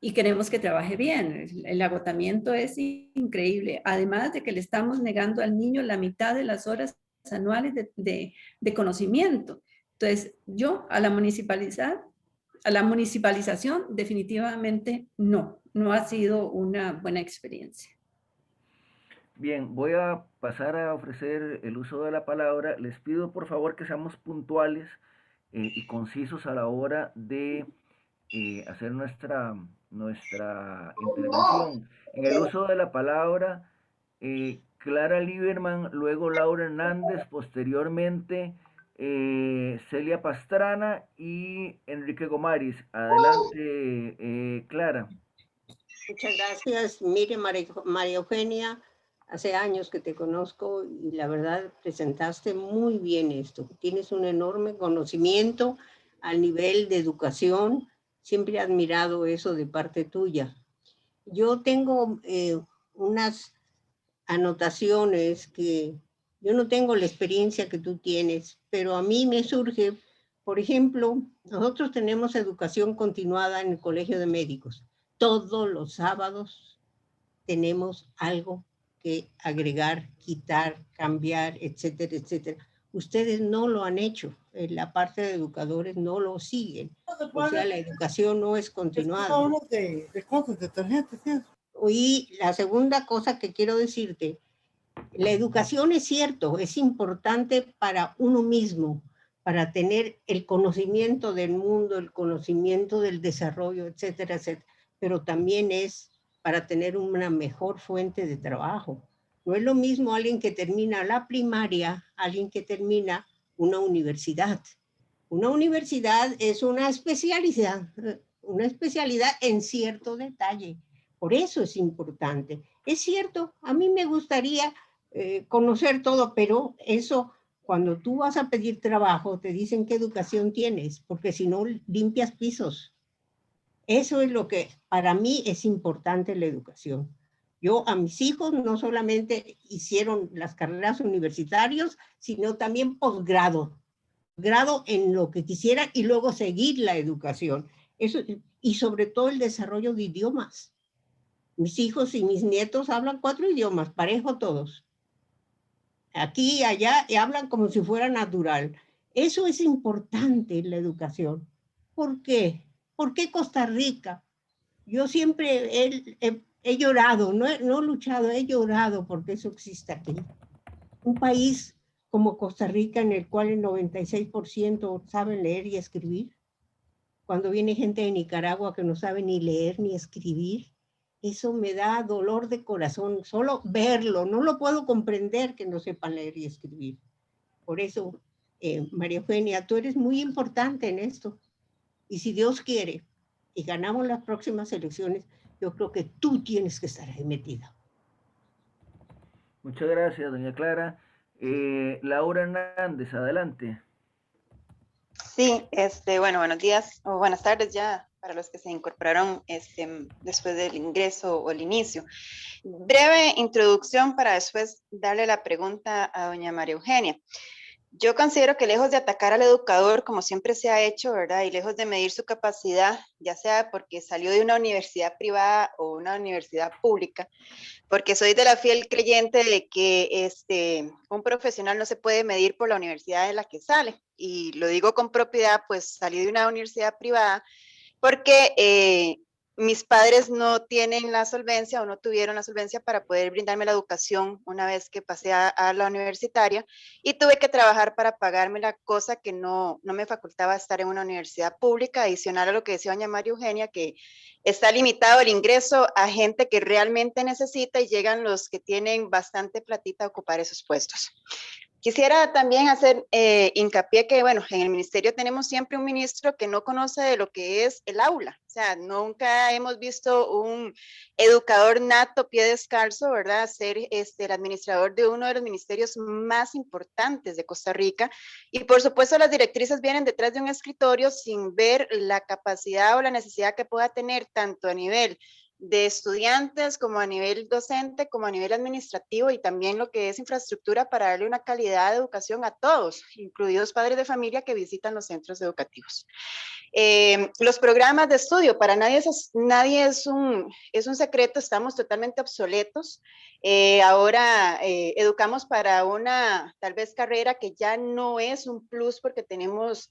Speaker 3: Y queremos que trabaje bien. El agotamiento es increíble. Además de que le estamos negando al niño la mitad de las horas anuales de conocimiento. Entonces, yo a la municipalización definitivamente no ha sido una buena experiencia.
Speaker 1: Bien, voy a pasar a ofrecer el uso de la palabra. Les pido por favor que seamos puntuales y concisos a la hora de hacer nuestra intervención. En el uso de la palabra, Clara Lieberman, luego Laura Hernández, posteriormente Celia Pastrana y Enrique Gomaris. Adelante, Clara.
Speaker 4: Muchas gracias. Mire, María Eugenia, hace años que te conozco y la verdad presentaste muy bien esto. Tienes un enorme conocimiento al nivel de educación. Siempre he admirado eso de parte tuya. Yo tengo unas anotaciones que yo no tengo la experiencia que tú tienes, pero a mí me surge, por ejemplo, nosotros tenemos educación continuada en el Colegio de Médicos. Todos los sábados tenemos algo que agregar, quitar, cambiar, etcétera, etcétera. Ustedes no lo han hecho, la parte de educadores no lo siguen. O sea, la educación no es continuada. Y la segunda cosa que quiero decirte, la educación es cierto, es importante para uno mismo, para tener el conocimiento del mundo, el conocimiento del desarrollo, etcétera, etcétera, pero también es para tener una mejor fuente de trabajo. No es lo mismo alguien que termina la primaria, alguien que termina una universidad. Una universidad es una especialidad en cierto detalle. Por eso es importante. Es cierto, a mí me gustaría conocer todo, pero eso, cuando tú vas a pedir trabajo, te dicen qué educación tienes, porque si no, limpias pisos. Eso es lo que para mí es importante la educación. Yo a mis hijos no solamente hicieron las carreras universitarias, sino también posgrado, grado en lo que quisiera y luego seguir la educación. Eso, y sobre todo el desarrollo de idiomas. Mis hijos y mis nietos hablan 4 idiomas, parejo todos. Aquí y allá y hablan como si fuera natural. Eso es importante en la educación. ¿Por qué? ¿Por qué Costa Rica? Yo siempre he llorado, no he luchado, he llorado porque eso existe aquí. Un país como Costa Rica en el cual el 96% saben leer y escribir. Cuando viene gente de Nicaragua que no sabe ni leer ni escribir, eso me da dolor de corazón, solo verlo, no lo puedo comprender que no sepan leer y escribir. Por eso, María Eugenia, tú eres muy importante en esto. Y si Dios quiere y ganamos las próximas elecciones, yo creo que tú tienes que estar ahí metida.
Speaker 1: Muchas gracias, doña Clara. Laura Hernández, adelante.
Speaker 5: Sí, bueno, buenos días o buenas tardes ya para los que se incorporaron después del ingreso o el inicio. Breve introducción para después darle la pregunta a doña María Eugenia. Yo considero que lejos de atacar al educador, como siempre se ha hecho, ¿verdad? Y lejos de medir su capacidad, ya sea porque salió de una universidad privada o una universidad pública, porque soy de la fiel creyente de que un profesional no se puede medir por la universidad de la que sale. Y lo digo con propiedad, pues salí de una universidad privada porque mis padres no tienen la solvencia o no tuvieron la solvencia para poder brindarme la educación una vez que pasé a la universitaria y tuve que trabajar para pagarme la cosa que no me facultaba estar en una universidad pública, adicional a lo que decía doña María Eugenia, que está limitado el ingreso a gente que realmente necesita y llegan los que tienen bastante platita a ocupar esos puestos. Quisiera también hacer hincapié que, bueno, en el ministerio tenemos siempre un ministro que no conoce de lo que es el aula. O sea, nunca hemos visto un educador nato, pie descalzo, ¿verdad? Ser el administrador de uno de los ministerios más importantes de Costa Rica. Y por supuesto, las directrices vienen detrás de un escritorio sin ver la capacidad o la necesidad que pueda tener tanto a nivel de estudiantes como a nivel docente, como a nivel administrativo y también lo que es infraestructura para darle una calidad de educación a todos, incluidos padres de familia que visitan los centros educativos. Los programas de estudio, para nadie es un secreto, estamos totalmente obsoletos. Ahora educamos para una tal vez carrera que ya no es un plus porque tenemos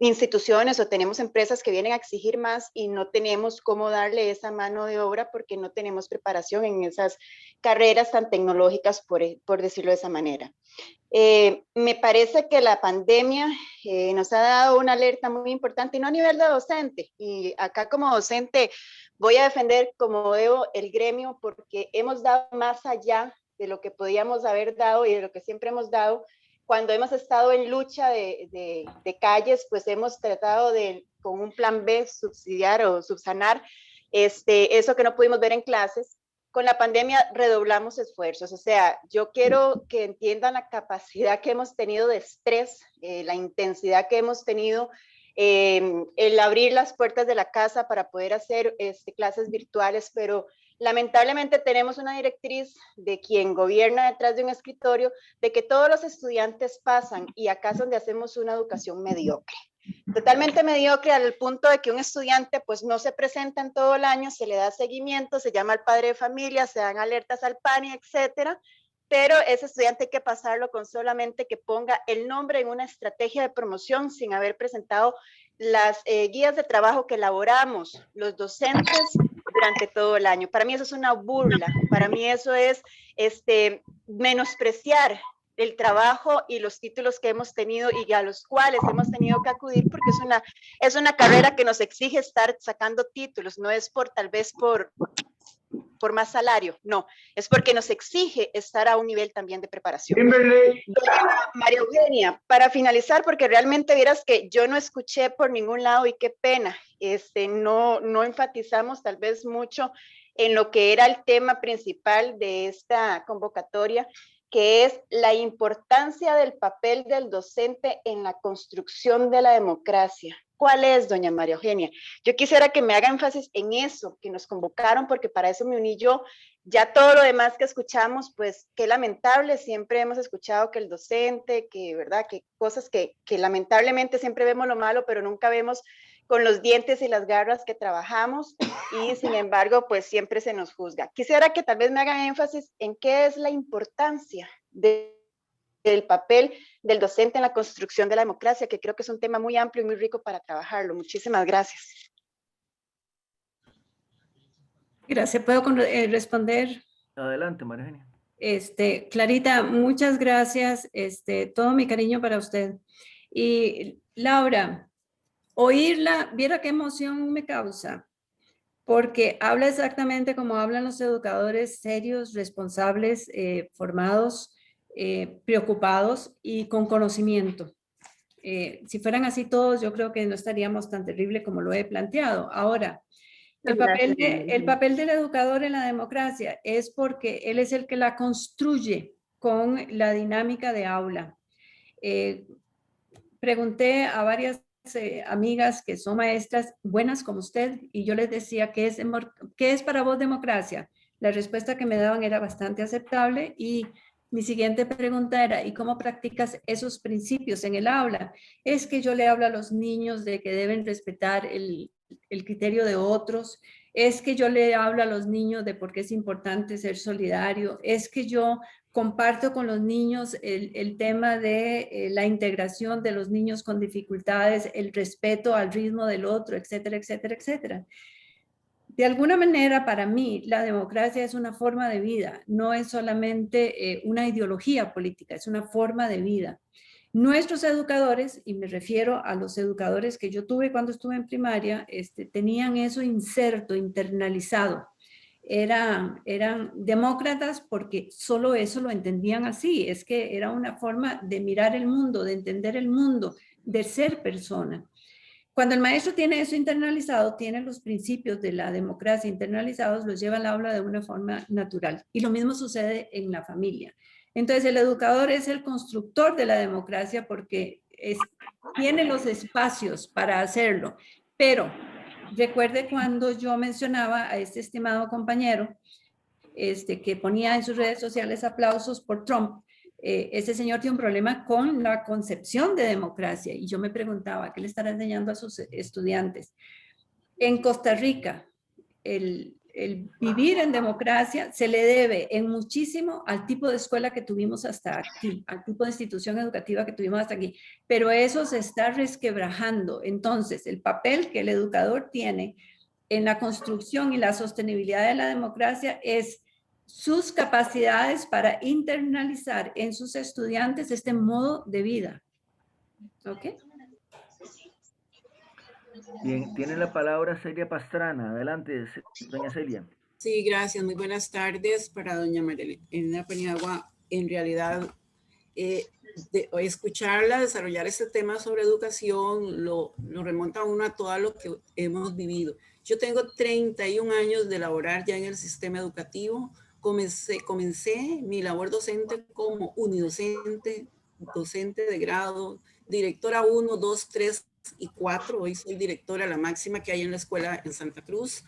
Speaker 5: instituciones o tenemos empresas que vienen a exigir más y no tenemos cómo darle esa mano de obra porque no tenemos preparación en esas carreras tan tecnológicas, por decirlo de esa manera. Me parece que la pandemia nos ha dado una alerta muy importante, y no a nivel de docente, y acá como docente voy a defender como veo el gremio porque hemos dado más allá de lo que podíamos haber dado y de lo que siempre hemos dado. Cuando hemos estado en lucha de calles, pues hemos tratado de, con un plan B, subsidiar o subsanar eso que no pudimos ver en clases. Con la pandemia redoblamos esfuerzos, o sea, yo quiero que entiendan la capacidad que hemos tenido de estrés, la intensidad que hemos tenido, el abrir las puertas de la casa para poder hacer clases virtuales, pero lamentablemente tenemos una directriz de quien gobierna detrás de un escritorio de que todos los estudiantes pasan y acá es donde hacemos una educación mediocre. Totalmente mediocre al punto de que un estudiante pues no se presenta en todo el año, se le da seguimiento, se llama al padre de familia, se dan alertas al PANI, etcétera, pero ese estudiante hay que pasarlo con solamente que ponga el nombre en una estrategia de promoción sin haber presentado las guías de trabajo que elaboramos los docentes durante todo el año. Para mí eso es una burla, para mí eso es menospreciar el trabajo y los títulos que hemos tenido y a los cuales hemos tenido que acudir, porque es una carrera que nos exige estar sacando títulos, no es por tal vez por más salario, no, es porque nos exige estar a un nivel también de preparación. María Eugenia, para finalizar, porque realmente vieras que yo no escuché por ningún lado y qué pena, no enfatizamos tal vez mucho en lo que era el tema principal de esta convocatoria, que es la importancia del papel del docente en la construcción de la democracia. ¿Cuál es, doña María Eugenia? Yo quisiera que me haga énfasis en eso, que nos convocaron, porque para eso me uní yo. Ya todo lo demás que escuchamos, pues qué lamentable, siempre hemos escuchado que el docente, que verdad, que cosas que lamentablemente siempre vemos lo malo, pero nunca vemos con los dientes y las garras que trabajamos y sin embargo, pues siempre se nos juzga. Quisiera que tal vez me hagan énfasis en qué es la importancia del papel del docente en la construcción de la democracia, que creo que es un tema muy amplio y muy rico para trabajarlo. Muchísimas gracias.
Speaker 3: Gracias. ¿Puedo responder?
Speaker 1: Adelante, María Eugenia.
Speaker 3: Clarita, muchas gracias. Todo mi cariño para usted. Y Laura, oírla, viera qué emoción me causa, porque habla exactamente como hablan los educadores serios, responsables, formados, preocupados y con conocimiento. Si fueran así todos, yo creo que no estaríamos tan terrible como lo he planteado. Ahora, el papel del educador en la democracia es porque él es el que la construye con la dinámica de aula. Pregunté a varias amigas que son maestras buenas como usted y yo les decía, ¿qué es para vos democracia? La respuesta que me daban era bastante aceptable y mi siguiente pregunta era, ¿y cómo practicas esos principios en el aula? Es que yo le hablo a los niños de que deben respetar el criterio de otros, es que yo le hablo a los niños de por qué es importante ser solidario, es que yo comparto con los niños el tema de la integración de los niños con dificultades, el respeto al ritmo del otro, etcétera, etcétera, etcétera. De alguna manera, para mí, la democracia es una forma de vida, no es solamente una ideología política, es una forma de vida. Nuestros educadores, y me refiero a los educadores que yo tuve cuando estuve en primaria, tenían eso inserto, internalizado. Eran demócratas porque solo eso lo entendían así, es que era una forma de mirar el mundo, de entender el mundo, de ser persona. Cuando el maestro tiene eso internalizado, tiene los principios de la democracia internalizados, los lleva al aula de una forma natural. Y lo mismo sucede en la familia. Entonces, el educador es el constructor de la democracia porque tiene los espacios para hacerlo. Pero recuerde cuando yo mencionaba a este estimado compañero que ponía en sus redes sociales aplausos por Trump. Ese señor tiene un problema con la concepción de democracia y yo me preguntaba, ¿qué le estará enseñando a sus estudiantes? En Costa Rica, el vivir en democracia se le debe en muchísimo al tipo de escuela que tuvimos hasta aquí, al tipo de institución educativa que tuvimos hasta aquí, pero eso se está resquebrajando. Entonces, el papel que el educador tiene en la construcción y la sostenibilidad de la democracia es sus capacidades para internalizar en sus estudiantes este modo de vida. ¿Ok?
Speaker 1: Bien, tiene la palabra Celia Pastrana. Adelante, doña Celia.
Speaker 6: Sí, gracias. Muy buenas tardes para doña María Elena Paniagua. En realidad, escucharla desarrollar este tema sobre educación lo remonta a uno a todo lo que hemos vivido. Yo tengo 31 años de laborar ya en el sistema educativo. Comencé mi labor docente como unidocente, docente de grado, directora 1, 2, 3 y 4. Hoy soy directora, la máxima que hay en la escuela en Santa Cruz.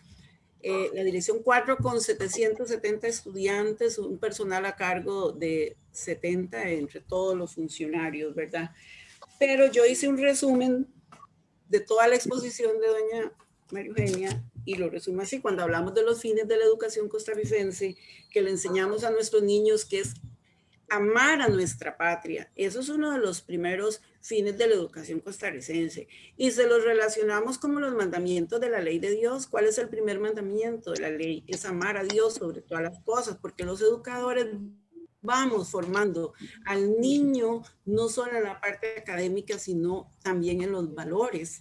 Speaker 6: La dirección 4 con 770 estudiantes, un personal a cargo de 70 entre todos los funcionarios, ¿verdad? Pero yo hice un resumen de toda la exposición de doña María Eugenia y lo resumo así: cuando hablamos de los fines de la educación costarricense, que le enseñamos a nuestros niños que es amar a nuestra patria. Eso es uno de los primeros fines de la educación costarricense. Y se los relacionamos como los mandamientos de la ley de Dios. ¿Cuál es el primer mandamiento de la ley? Es amar a Dios sobre todas las cosas, porque los educadores vamos formando al niño no solo en la parte académica, sino también en los valores.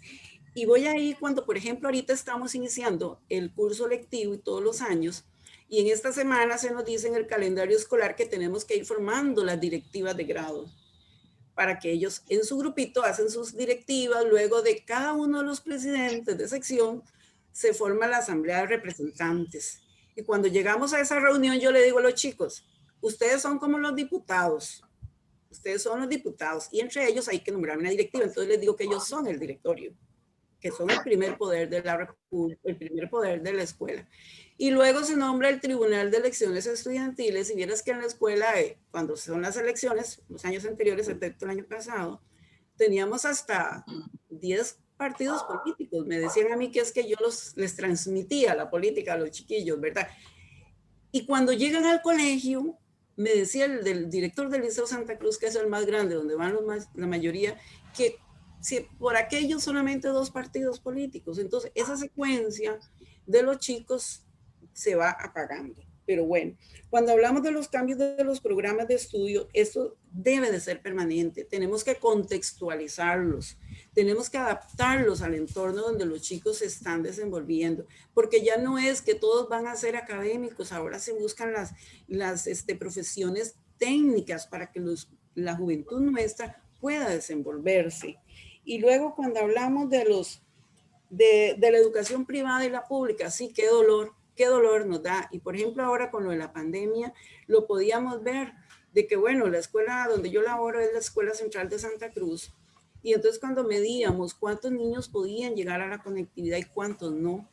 Speaker 6: Y voy ahí cuando, por ejemplo, ahorita estamos iniciando el curso lectivo y todos los años, y en esta semana se nos dice en el calendario escolar que tenemos que ir formando las directivas de grado para que ellos en su grupito hacen sus directivas. Luego de cada uno de los presidentes de sección se forma la asamblea de representantes. Y cuando llegamos a esa reunión yo le digo a los chicos, ustedes son como los diputados. Ustedes son los diputados y entre ellos hay que nombrar una directiva. Entonces les digo que ellos son el directorio, que son el primer poder de la República, el primer poder de la escuela. Y luego se nombra el Tribunal de Elecciones Estudiantiles. Y vieras que en la escuela, cuando son las elecciones, los años anteriores, excepto el año pasado, teníamos hasta 10 partidos políticos. Me decían a mí que es que yo les transmitía la política a los chiquillos, ¿verdad? Y cuando llegan al colegio, me decía el director del Liceo Santa Cruz, que es el más grande, donde van la mayoría, que si por aquello solamente 2 partidos políticos. Entonces, esa secuencia de los chicos se va apagando. Pero bueno, cuando hablamos de los cambios de los programas de estudio, esto debe de ser permanente. Tenemos que contextualizarlos, tenemos que adaptarlos al entorno donde los chicos se están desenvolviendo, porque ya no es que todos van a ser académicos, ahora se buscan las profesiones técnicas para que la juventud nuestra pueda desenvolverse. Y luego cuando hablamos de la educación privada y la pública, sí, qué dolor nos da. Y por ejemplo ahora con lo de la pandemia lo podíamos ver, de que bueno, la escuela donde yo laboro es la Escuela Central de Santa Cruz, y entonces cuando medíamos cuántos niños podían llegar a la conectividad y cuántos no,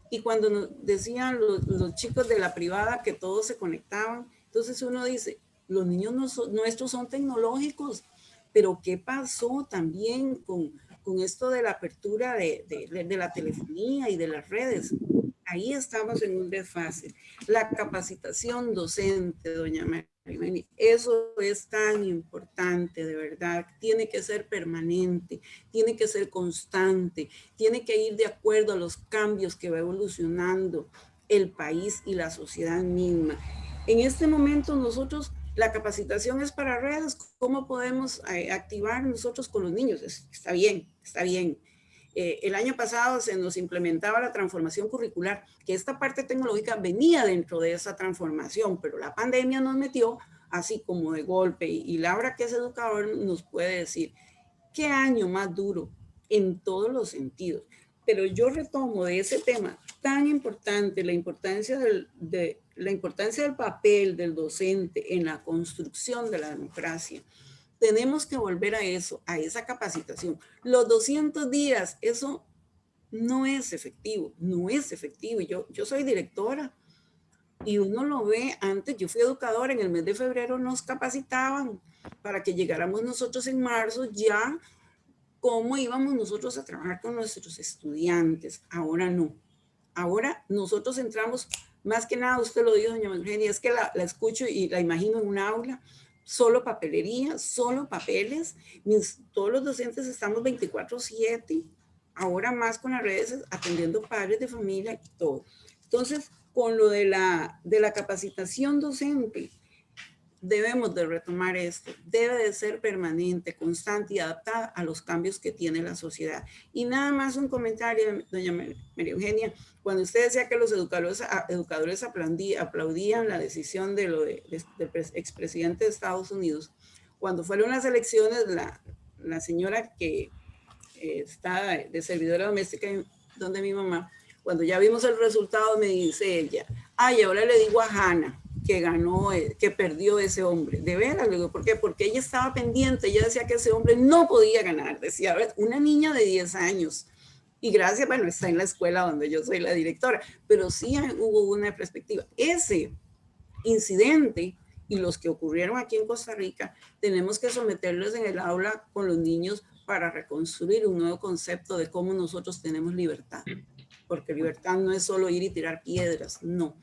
Speaker 6: y cuando nos decían los chicos de la privada que todos se conectaban, entonces uno dice, los niños nuestros son tecnológicos, pero ¿qué pasó también con esto de la apertura de la telefonía y de las redes? Ahí estamos en un desfase. La capacitación docente, doña María Eugenia, eso es tan importante, de verdad. Tiene que ser permanente, tiene que ser constante, tiene que ir de acuerdo a los cambios que va evolucionando el país y la sociedad misma. En este momento nosotros, la capacitación es para redes. ¿Cómo podemos activar nosotros con los niños? Está bien, está bien. El año pasado se nos implementaba la transformación curricular, que esta parte tecnológica venía dentro de esa transformación, pero la pandemia nos metió así como de golpe. Y Laura, que es educador, nos puede decir, ¿qué año más duro? En todos los sentidos. Pero yo retomo de ese tema tan importante, la importancia del papel del docente en la construcción de la democracia. Tenemos que volver a eso, a esa capacitación. Los 200 días, eso no es efectivo, no es efectivo. Yo soy directora y uno lo ve antes. Yo fui educadora, en el mes de febrero nos capacitaban para que llegáramos nosotros en marzo ya cómo íbamos nosotros a trabajar con nuestros estudiantes. Ahora no. Ahora nosotros entramos, más que nada, usted lo dijo, doña Eugenia, es que la escucho y la imagino en un aula, solo papelería, solo papeles. Todos los docentes estamos 24/7, ahora más con las redes, atendiendo padres de familia y todo. Entonces, con lo de la capacitación docente, debemos de retomar esto. Debe de ser permanente, constante y adaptada a los cambios que tiene la sociedad. Y nada más un comentario, doña María Eugenia, cuando usted decía que los educadores aplaudían la decisión del expresidente de Estados Unidos, cuando fueron las elecciones, la señora que está de servidora doméstica donde mi mamá, Cuando ya vimos el resultado, me dice ella, ay, ahora le digo a Hanna que ganó, que perdió ese hombre. De veras, le digo, ¿por qué? Porque ella estaba pendiente, ella decía que ese hombre no podía ganar. Decía, a ver, una niña de 10 años. Y gracias, bueno, está en la escuela donde yo soy la directora, pero sí hubo una perspectiva. Ese incidente y los que ocurrieron aquí en Costa Rica, tenemos que someterlos en el aula con los niños para reconstruir un nuevo concepto de cómo nosotros tenemos libertad. Porque libertad no es solo ir y tirar piedras, no.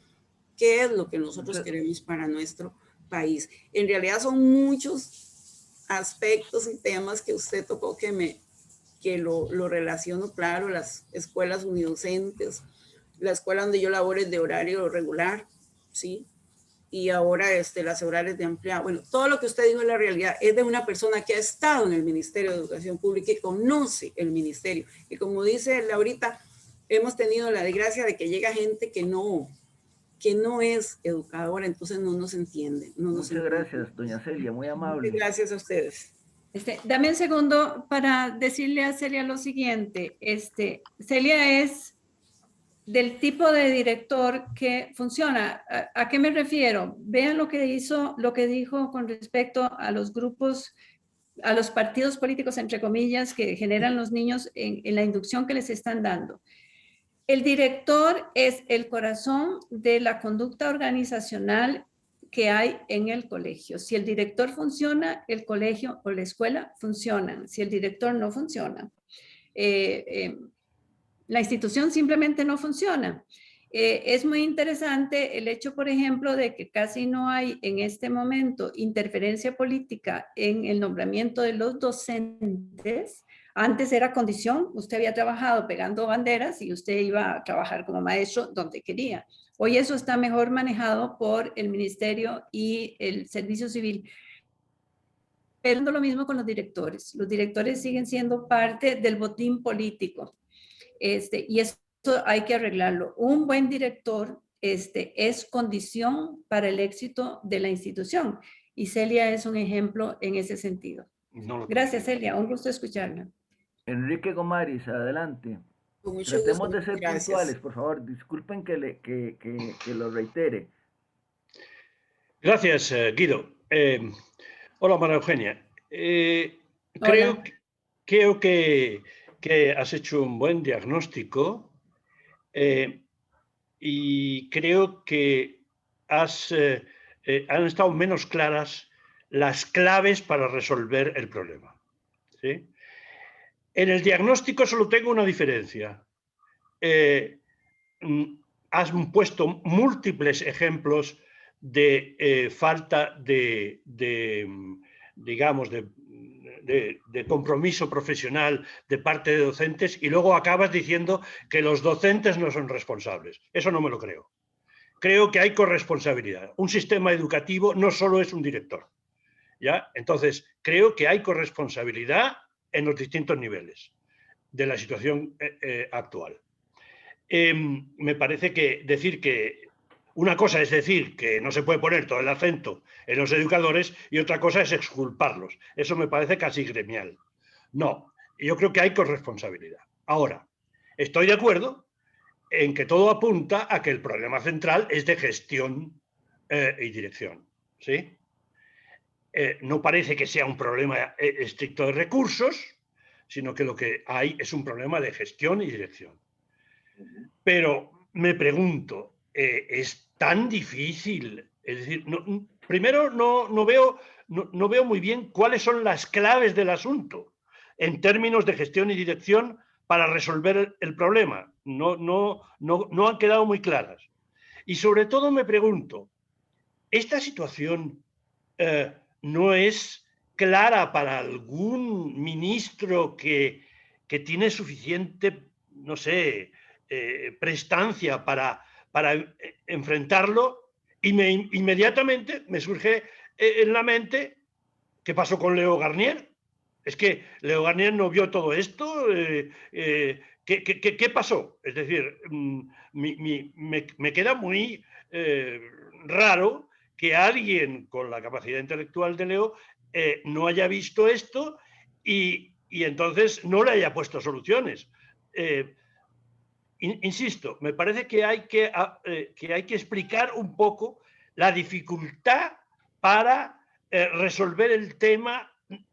Speaker 6: ¿Qué es lo que nosotros queremos para nuestro país? En realidad son muchos aspectos y temas que usted tocó que lo relaciono, claro, las escuelas unidocentes, la escuela donde yo laboro es de horario regular, ¿sí? Y ahora las horarios de ampliado. Bueno, todo lo que usted dijo en la realidad es de una persona que ha estado en el Ministerio de Educación Pública y conoce el ministerio. Y como dice Laurita, hemos tenido la desgracia de que llega gente que no es educadora, entonces no nos entiende.
Speaker 1: Muchas gracias, doña Celia, muy amable.
Speaker 6: Muchas gracias a ustedes.
Speaker 3: Dame un segundo para decirle a Celia lo siguiente. Celia es del tipo de director que funciona. ¿A qué me refiero? Vean lo que dijo con respecto a los grupos, a los partidos políticos, entre comillas, que generan los niños en la inducción que les están dando. El director es el corazón de la conducta organizacional que hay en el colegio. Si el director funciona, el colegio o la escuela funcionan. Si el director no funciona, la institución simplemente no funciona. Es muy interesante el hecho, por ejemplo, de que casi no hay en este momento interferencia política en el nombramiento de los docentes. Antes era condición, usted había trabajado pegando banderas y usted iba a trabajar como maestro donde quería. Hoy eso está mejor manejado por el ministerio y el servicio civil. Pero lo mismo con los directores. Los directores siguen siendo parte del botín político. Y eso hay que arreglarlo. Un buen director es condición para el éxito de la institución. Y Celia es un ejemplo en ese sentido. Gracias, Celia. Un gusto escucharla.
Speaker 1: Enrique Gomaris, adelante. Tratemos de ser puntuales, por favor. Disculpen que lo reitere.
Speaker 7: Gracias, Guido. Hola, María Eugenia. Creo que has hecho un buen diagnóstico y creo que han estado menos claras las claves para resolver el problema, ¿sí? En el diagnóstico solo tengo una diferencia. Has puesto múltiples ejemplos de falta digamos, de compromiso profesional de parte de docentes y luego acabas diciendo que los docentes no son responsables. Eso no me lo creo. Creo que hay corresponsabilidad. Un sistema educativo no solo es un director, ¿ya? Entonces, creo que hay corresponsabilidad en los distintos niveles de la situación actual. Me parece que decir que una cosa es decir que no se puede poner todo el acento en los educadores y otra cosa es exculparlos. Eso me parece casi gremial. No, yo creo que hay corresponsabilidad. Ahora, estoy de acuerdo en que todo apunta a que el problema central es de gestión y dirección, ¿sí? No parece que sea un problema estricto de recursos, sino que lo que hay es un problema de gestión y dirección. Pero me pregunto, ¿es tan difícil? Es decir, primero no veo muy bien cuáles son las claves del asunto en términos de gestión y dirección para resolver el problema. No han quedado muy claras. Y sobre todo me pregunto, ¿esta situación no es clara para algún ministro que tiene suficiente, no sé, prestancia para enfrentarlo? Y inmediatamente me surge en la mente qué pasó con Leo Garnier. Es que Leo Garnier no vio todo esto. ¿Qué pasó? Es decir, me queda muy raro que alguien con la capacidad intelectual de Leo no haya visto esto y entonces no le haya puesto soluciones. insisto, me parece que hay que explicar un poco la dificultad para resolver el tema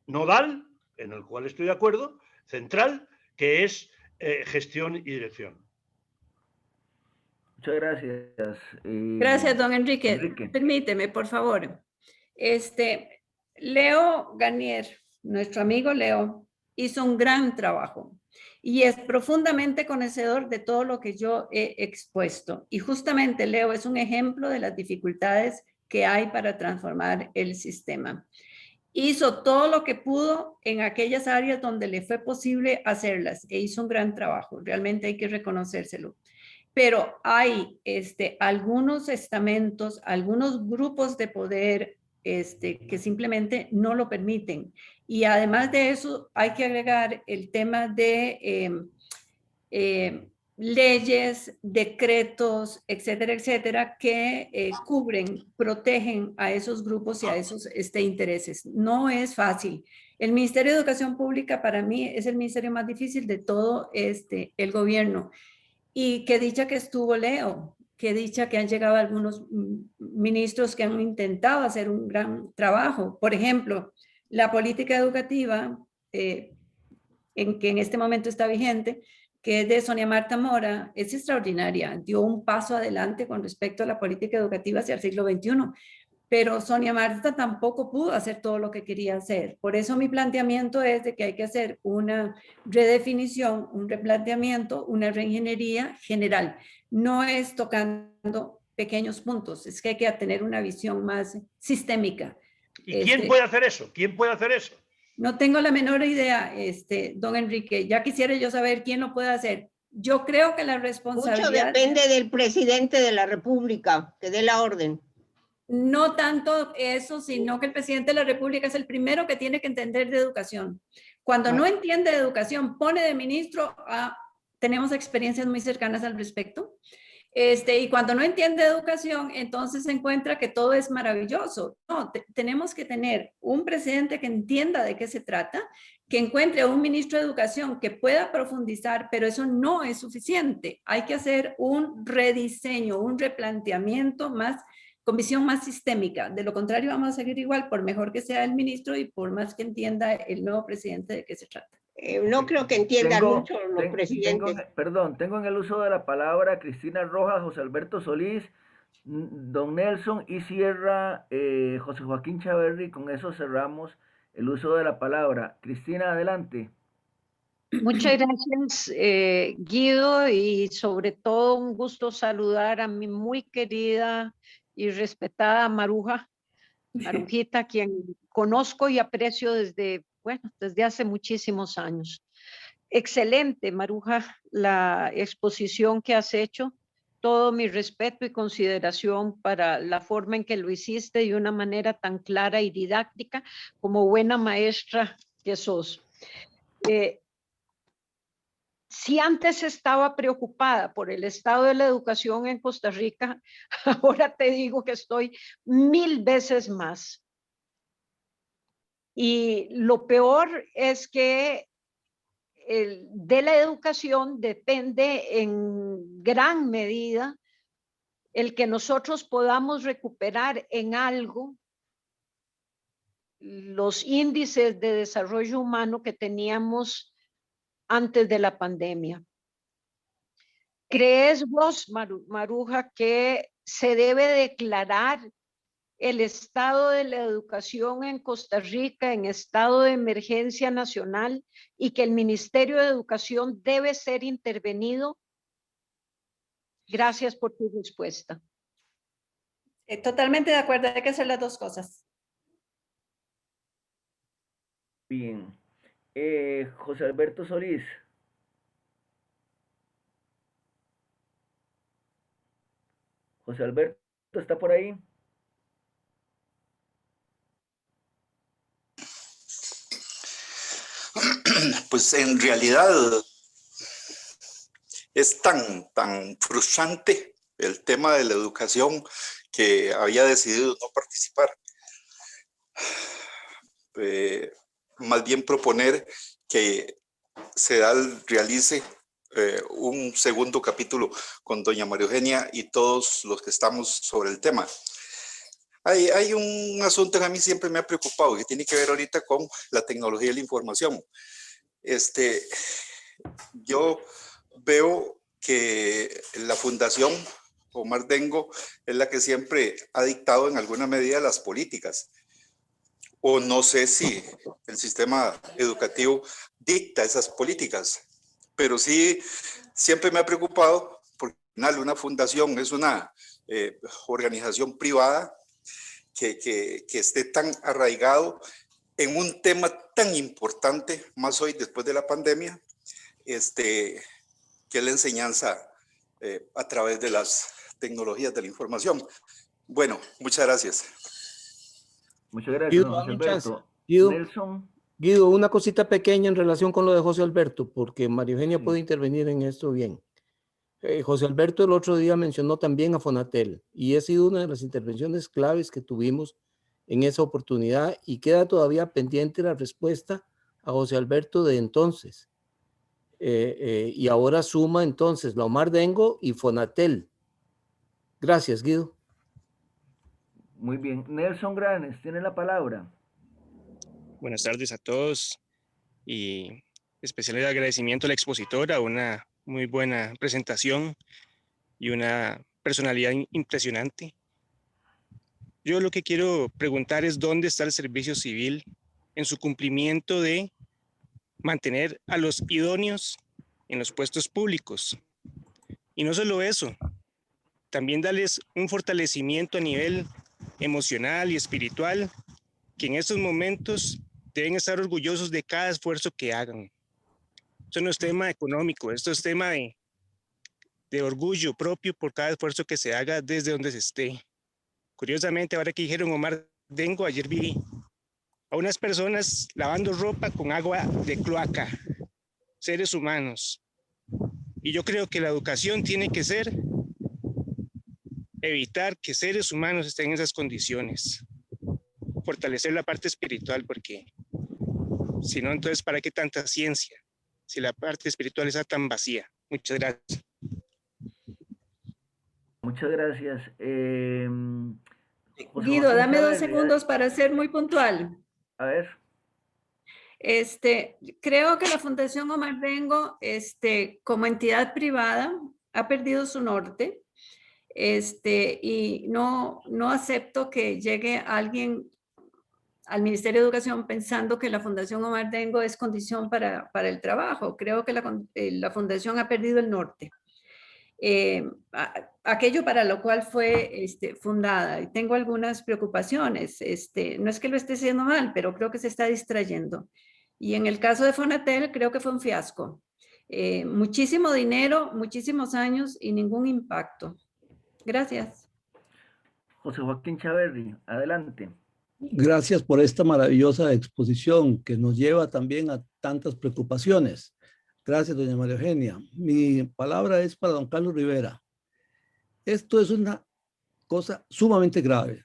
Speaker 7: nodal, en el cual estoy de acuerdo, central, que es gestión y dirección.
Speaker 1: Muchas gracias.
Speaker 3: Gracias, don Enrique. Permíteme, por favor. Leo Garnier, nuestro amigo Leo, hizo un gran trabajo y es profundamente conocedor de todo lo que yo he expuesto. Y justamente Leo es un ejemplo de las dificultades que hay para transformar el sistema. Hizo todo lo que pudo en aquellas áreas donde le fue posible hacerlas e hizo un gran trabajo. Realmente hay que reconocérselo. Pero hay algunos estamentos, algunos grupos de poder que simplemente no lo permiten. Y además de eso, hay que agregar el tema de leyes, decretos, etcétera, etcétera, que cubren, protegen a esos grupos y a esos intereses. No es fácil. El Ministerio de Educación Pública para mí es el ministerio más difícil de todo el gobierno. Y qué dicha que estuvo Leo, qué dicha que han llegado algunos ministros que han intentado hacer un gran trabajo. Por ejemplo, la política educativa, que en este momento está vigente, que es de Sonia Marta Mora, es extraordinaria. Dio un paso adelante con respecto a la política educativa hacia el siglo XXI. Pero Sonia Marta tampoco pudo hacer todo lo que quería hacer. Por eso mi planteamiento es de que hay que hacer una redefinición, un replanteamiento, una reingeniería general. No es tocando pequeños puntos, es que hay que tener una visión más sistémica.
Speaker 7: ¿Y quién puede hacer eso? ¿Quién puede hacer eso?
Speaker 3: No tengo la menor idea, don Enrique. Ya quisiera yo saber quién lo puede hacer. Yo creo que la responsabilidad...
Speaker 4: Mucho depende del presidente de la República, que dé la orden.
Speaker 3: No tanto eso, sino que el presidente de la República es el primero que tiene que entender de educación. Cuando no entiende de educación, pone de ministro a... Tenemos experiencias muy cercanas al respecto. Y cuando no entiende de educación, entonces se encuentra que todo es maravilloso. No, tenemos que tener un presidente que entienda de qué se trata, que encuentre un ministro de educación que pueda profundizar, pero eso no es suficiente. Hay que hacer un rediseño, un replanteamiento más, con visión más sistémica. De lo contrario, vamos a seguir igual, por mejor que sea el ministro y por más que entienda el nuevo presidente de qué se trata.
Speaker 4: No creo que entiendan mucho los presidentes.
Speaker 1: Tengo en el uso de la palabra a Cristina Rojas, José Alberto Solís, don Nelson y Sierra, José Joaquín Chaverri. Con eso cerramos el uso de la palabra. Cristina, adelante.
Speaker 8: Muchas gracias, Guido, y sobre todo un gusto saludar a mi muy querida y respetada Marujita, quien conozco y aprecio desde hace muchísimos años. Excelente, Maruja, la exposición que has hecho. Todo mi respeto y consideración para la forma en que lo hiciste de una manera tan clara y didáctica como buena maestra que sos. Si antes estaba preocupada por el estado de la educación en Costa Rica, ahora te digo que estoy 1000 veces más. Y lo peor es que de la educación depende en gran medida el que nosotros podamos recuperar en algo los índices de desarrollo humano que teníamos antes de la pandemia. ¿Crees vos, Maruja, que se debe declarar el estado de la educación en Costa Rica en estado de emergencia nacional y que el Ministerio de Educación debe ser intervenido? Gracias por tu respuesta.
Speaker 3: Totalmente de acuerdo, hay que hacer las dos cosas.
Speaker 1: Bien. José Alberto Solís. José Alberto, ¿está por ahí?
Speaker 9: Pues en realidad es tan frustrante el tema de la educación que había decidido no participar. Más bien proponer que se realice un segundo capítulo con doña María Eugenia y todos los que estamos sobre el tema. Hay un asunto que a mí siempre me ha preocupado, que tiene que ver ahorita con la tecnología de la información. Yo veo que la Fundación Omar Dengo es la que siempre ha dictado en alguna medida las políticas. O no sé si el sistema educativo dicta esas políticas, pero sí siempre me ha preocupado porque al final una fundación es una organización privada que esté tan arraigado en un tema tan importante, más hoy después de la pandemia, que es la enseñanza a través de las tecnologías de la información. Bueno, muchas gracias.
Speaker 1: Muchas gracias,
Speaker 10: Guido,
Speaker 1: José Alberto. Nelson.
Speaker 10: Guido, una cosita pequeña en relación con lo de José Alberto, porque María Eugenia
Speaker 1: Sí.
Speaker 10: puede intervenir en esto bien. José Alberto el otro día mencionó también a Fonatel y ha sido una de las intervenciones claves que tuvimos en esa oportunidad y queda todavía pendiente la respuesta a José Alberto de entonces. Y ahora suma entonces la Omar Dengo y Fonatel. Gracias, Guido.
Speaker 1: Muy bien. Nelson Granes, tiene la palabra.
Speaker 11: Buenas tardes a todos y especial el agradecimiento a la expositora, una muy buena presentación y una personalidad impresionante. Yo lo que quiero preguntar es dónde está el servicio civil en su cumplimiento de mantener a los idóneos en los puestos públicos. Y no solo eso, también darles un fortalecimiento a nivel emocional y espiritual, que en estos momentos deben estar orgullosos de cada esfuerzo que hagan. Esto no es tema económico, esto es tema de orgullo propio por cada esfuerzo que se haga desde donde se esté. Curiosamente, ahora que dijeron Omar Dengo, ayer vi a unas personas lavando ropa con agua de cloaca, seres humanos. Y yo creo que la educación tiene que ser evitar que seres humanos estén en esas condiciones, fortalecer la parte espiritual, porque si no, entonces ¿para qué tanta ciencia? Si la parte espiritual está tan vacía. Muchas gracias.
Speaker 1: Muchas gracias.
Speaker 3: Guido, dame 2 segundos para ser muy puntual.
Speaker 1: A ver.
Speaker 3: Creo que la Fundación Omar Dengo, como entidad privada, ha perdido su norte. Y no acepto que llegue alguien al Ministerio de Educación pensando que la Fundación Omar Dengo es condición para el trabajo. Creo que la Fundación ha perdido el norte. Aquello para lo cual fue fundada. Y tengo algunas preocupaciones. No es que lo esté haciendo mal, pero creo que se está distrayendo. Y en el caso de Fonatel, creo que fue un fiasco. Muchísimo dinero, muchísimos años y ningún impacto. Gracias.
Speaker 1: José Joaquín Chaverri, adelante.
Speaker 12: Gracias por esta maravillosa exposición que nos lleva también a tantas preocupaciones. Gracias, doña María Eugenia. Mi palabra es para don Carlos Rivera. Esto es una cosa sumamente grave.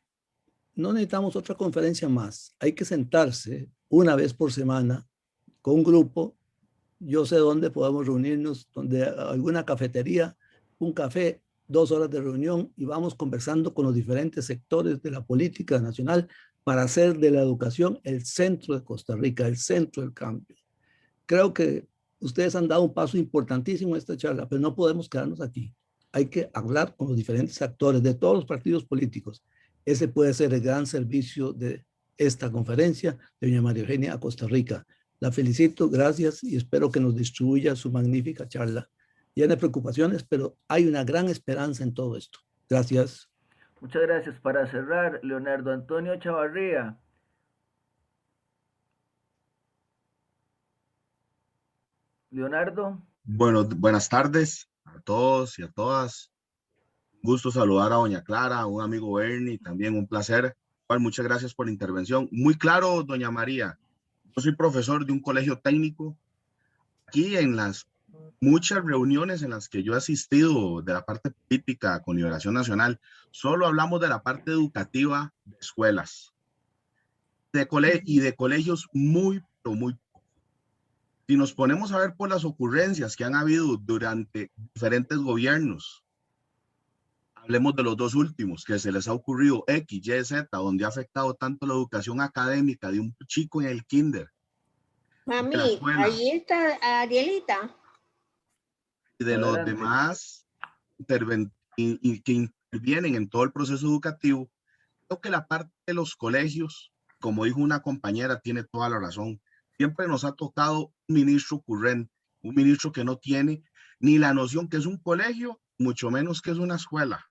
Speaker 12: No necesitamos otra conferencia más. Hay que sentarse una vez por semana con un grupo. Yo sé dónde podemos reunirnos, donde alguna cafetería, un café, 2 horas de reunión y vamos conversando con los diferentes sectores de la política nacional para hacer de la educación el centro de Costa Rica, el centro del cambio. Creo que ustedes han dado un paso importantísimo en esta charla, pero no podemos quedarnos aquí. Hay que hablar con los diferentes actores de todos los partidos políticos. Ese puede ser el gran servicio de esta conferencia de doña María Eugenia a Costa Rica. La felicito, gracias y espero que nos distribuya su magnífica charla. Llena de preocupaciones, pero hay una gran esperanza en todo esto. Gracias.
Speaker 1: Muchas gracias. Para cerrar, Leonardo Antonio Chavarría. Leonardo.
Speaker 13: Bueno, buenas tardes a todos y a todas. Gusto saludar a doña Clara, a un amigo Bernie, también un placer. Muchas gracias por la intervención. Muy claro, doña María. Yo soy profesor de un colegio técnico. Aquí en las muchas reuniones en las que yo he asistido de la parte política con Liberación Nacional, solo hablamos de la parte educativa de escuelas y de colegios muy, pero muy. Si nos ponemos a ver por las ocurrencias que han habido durante diferentes gobiernos, hablemos de los dos últimos, que se les ha ocurrido X, Y, Z, donde ha afectado tanto la educación académica de un chico en el kinder,
Speaker 4: Mami,
Speaker 13: de la escuela,
Speaker 4: ahí está Arielita.
Speaker 13: y de los demás que intervienen en todo el proceso educativo. Creo que la parte de los colegios, como dijo una compañera, tiene toda la razón. Siempre nos ha tocado un ministro ocurrente, un ministro que no tiene ni la noción que es un colegio, mucho menos que es una escuela.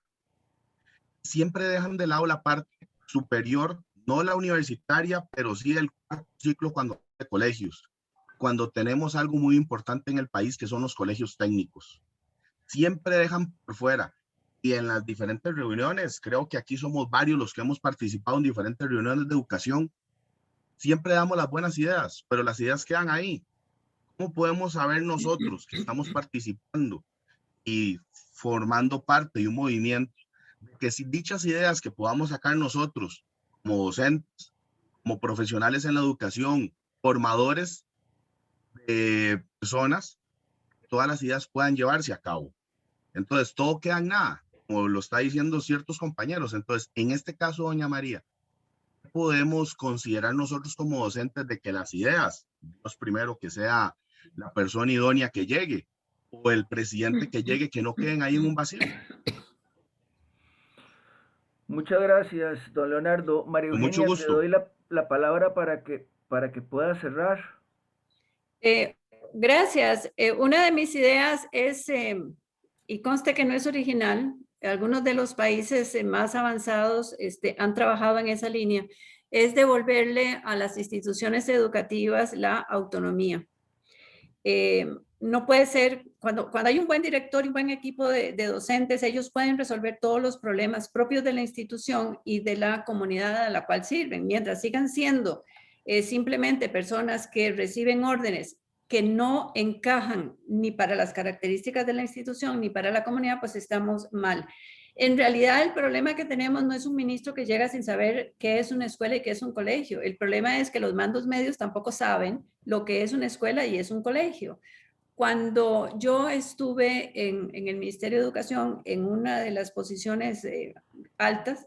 Speaker 13: Siempre dejan de lado la parte superior, no la universitaria, pero sí el cuarto ciclo cuando hay colegios, cuando tenemos algo muy importante en el país que son los colegios técnicos. Siempre dejan por fuera. Y en las diferentes reuniones, creo que aquí somos varios los que hemos participado en diferentes reuniones de educación, siempre damos las buenas ideas, pero las ideas quedan ahí. ¿Cómo podemos saber nosotros que estamos participando y formando parte de un movimiento, que si dichas ideas que podamos sacar nosotros como docentes, como profesionales en la educación, formadores de personas, todas las ideas puedan llevarse a cabo? Entonces, todo queda en nada, como lo está diciendo ciertos compañeros. Entonces, en este caso, doña María, podemos considerar nosotros como docentes de que las ideas, Dios primero, que sea la persona idónea que llegue, o el presidente que llegue, que no queden ahí en un vacío?
Speaker 1: Muchas gracias, don Leonardo. María
Speaker 13: Con
Speaker 1: Eugenia,
Speaker 13: mucho gusto.
Speaker 1: te doy la palabra para que puedas cerrar.
Speaker 3: Gracias. Una de mis ideas es, y conste que no es original, algunos de los países más avanzados han trabajado en esa línea, es devolverle a las instituciones educativas la autonomía. No puede ser, cuando hay un buen director y un buen equipo de docentes, ellos pueden resolver todos los problemas propios de la institución y de la comunidad a la cual sirven. Mientras sigan siendo simplemente personas que reciben órdenes que no encajan ni para las características de la institución ni para la comunidad, pues estamos mal. En realidad, el problema que tenemos no es un ministro que llega sin saber qué es una escuela y qué es un colegio. El problema es que los mandos medios tampoco saben lo que es una escuela y es un colegio. Cuando yo estuve en el Ministerio de Educación, en una de las posiciones altas,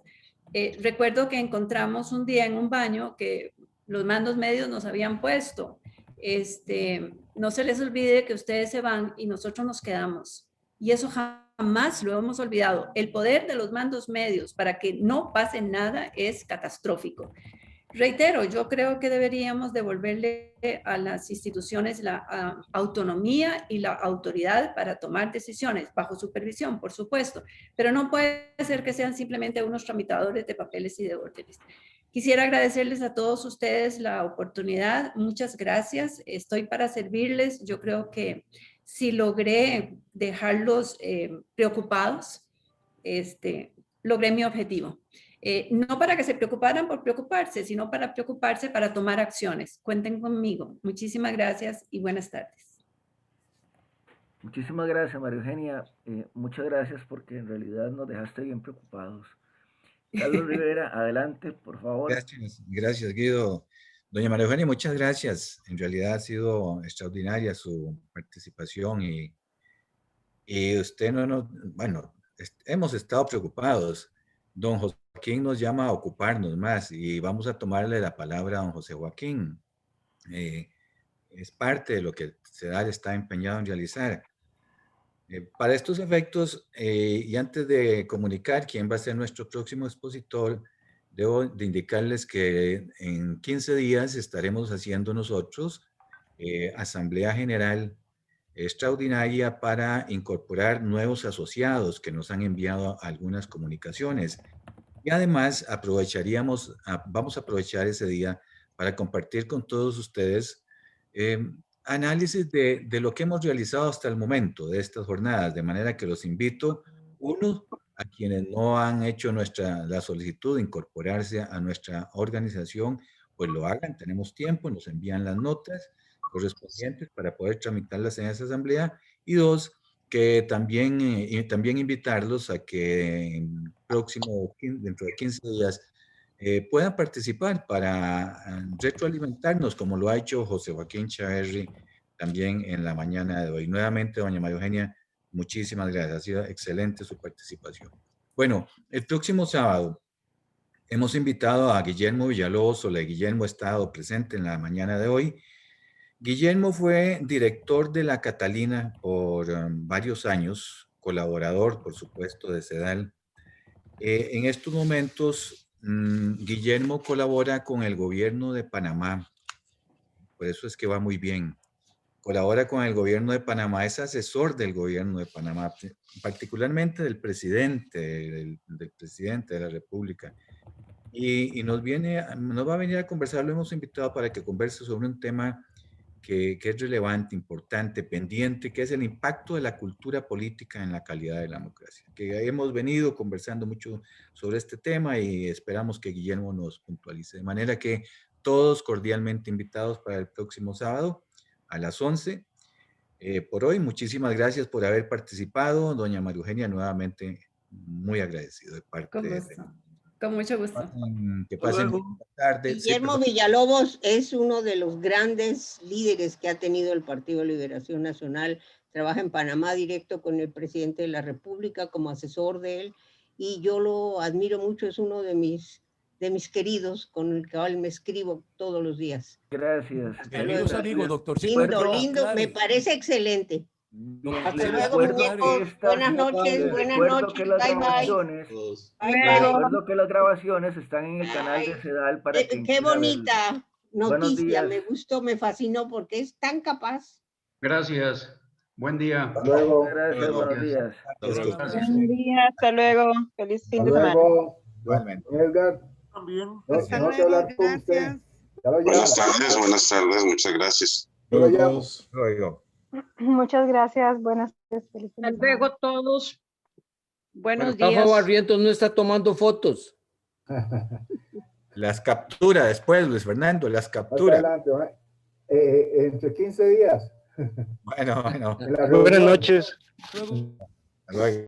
Speaker 3: recuerdo que encontramos un día en un baño que los mandos medios nos habían puesto. No se les olvide que ustedes se van y nosotros nos quedamos. Y eso jamás lo hemos olvidado. El poder de los mandos medios para que no pase nada es catastrófico. Reitero, yo creo que deberíamos devolverle a las instituciones la autonomía y la autoridad para tomar decisiones, bajo supervisión, por supuesto, pero no puede ser que sean simplemente unos tramitadores de papeles y de órdenes. Quisiera agradecerles a todos ustedes la oportunidad. Muchas gracias. Estoy para servirles. Yo creo que si logré dejarlos preocupados, logré mi objetivo. No para que se preocuparan por preocuparse, sino para preocuparse para tomar acciones. Cuenten conmigo. Muchísimas gracias y buenas tardes.
Speaker 1: Muchísimas gracias, María Eugenia. Muchas gracias porque en realidad nos dejaste bien preocupados. Carlos Rivera, adelante, por favor.
Speaker 2: Gracias, Guido. Doña María Eugenia, muchas gracias. En realidad ha sido extraordinaria su participación y usted bueno, hemos estado preocupados. Don Joaquín nos llama a ocuparnos más y vamos a tomarle la palabra a don José Joaquín. Es parte de lo que CEDAR está empeñado en realizar. Para estos efectos, y antes de comunicar quién va a ser nuestro próximo expositor, debo de indicarles que en 15 días estaremos haciendo nosotros Asamblea General extraordinaria para incorporar nuevos asociados que nos han enviado algunas comunicaciones. Y además vamos a aprovechar ese día para compartir con todos ustedes análisis de lo que hemos realizado hasta el momento de estas jornadas, de manera que los invito, uno, a quienes no han hecho la solicitud de incorporarse a nuestra organización, pues lo hagan, tenemos tiempo, nos envían las notas correspondientes para poder tramitarlas en esa asamblea, y dos, que también invitarlos a que dentro de 15 días puedan participar para retroalimentarnos, como lo ha hecho José Joaquín Chaverri también en la mañana de hoy. Nuevamente, doña María Eugenia, muchísimas gracias. Ha sido excelente su participación. Bueno, el próximo sábado hemos invitado a Guillermo Villalobos. Hola, Guillermo ha estado presente en la mañana de hoy. Guillermo fue director de la Catalina por varios años, colaborador, por supuesto, de CEDAL. En estos momentos, Guillermo colabora con el gobierno de Panamá, por eso es que va muy bien. Colabora con el gobierno de Panamá, es asesor del gobierno de Panamá, particularmente del presidente de la República. Y nos va a venir a conversar, lo hemos invitado para que converse sobre un tema que es relevante, importante, pendiente, que es el impacto de la cultura política en la calidad de la democracia. Que hemos venido conversando mucho sobre este tema y esperamos que Guillermo nos puntualice. De manera que todos cordialmente invitados para el próximo sábado a las 11. Por hoy, muchísimas gracias por haber participado. Doña María Eugenia, nuevamente muy agradecido de parte de...
Speaker 3: Con mucho gusto.
Speaker 2: Que pasen buenas tardes.
Speaker 4: Guillermo Villalobos es uno de los grandes líderes que ha tenido el Partido de Liberación Nacional. Trabaja en Panamá directo con el presidente de la República como asesor de él, y yo lo admiro mucho. Es uno de mis queridos con el que me escribo todos los días.
Speaker 1: Gracias.
Speaker 12: Queridos amigos, doctorcito.
Speaker 4: Lindo, me parece excelente. Hasta luego, muñecos. Buenas noches, buenas noches. Bye, bye.
Speaker 1: Recuerdo que las grabaciones están en el canal de CEDAL para que...
Speaker 4: Qué bonita noticia, me gustó, me fascinó porque es tan capaz.
Speaker 14: Gracias. Buen día.
Speaker 1: Hasta luego. Gracias, buenos días.
Speaker 15: Buen día, hasta luego. Feliz fin de semana.
Speaker 16: Edgar.
Speaker 15: También.
Speaker 16: Hasta luego, gracias.
Speaker 17: Buenas tardes, muchas gracias.
Speaker 15: Muchas gracias, buenas tardes.
Speaker 8: Hasta luego todos. Buenos
Speaker 10: Rafa
Speaker 8: días.
Speaker 10: Barrientos no está tomando fotos.
Speaker 2: Las captura después, Luis Fernando, las captura.
Speaker 16: Adelante, entre 15 días.
Speaker 2: Bueno.
Speaker 16: Buenas
Speaker 18: noches.
Speaker 2: Hasta luego.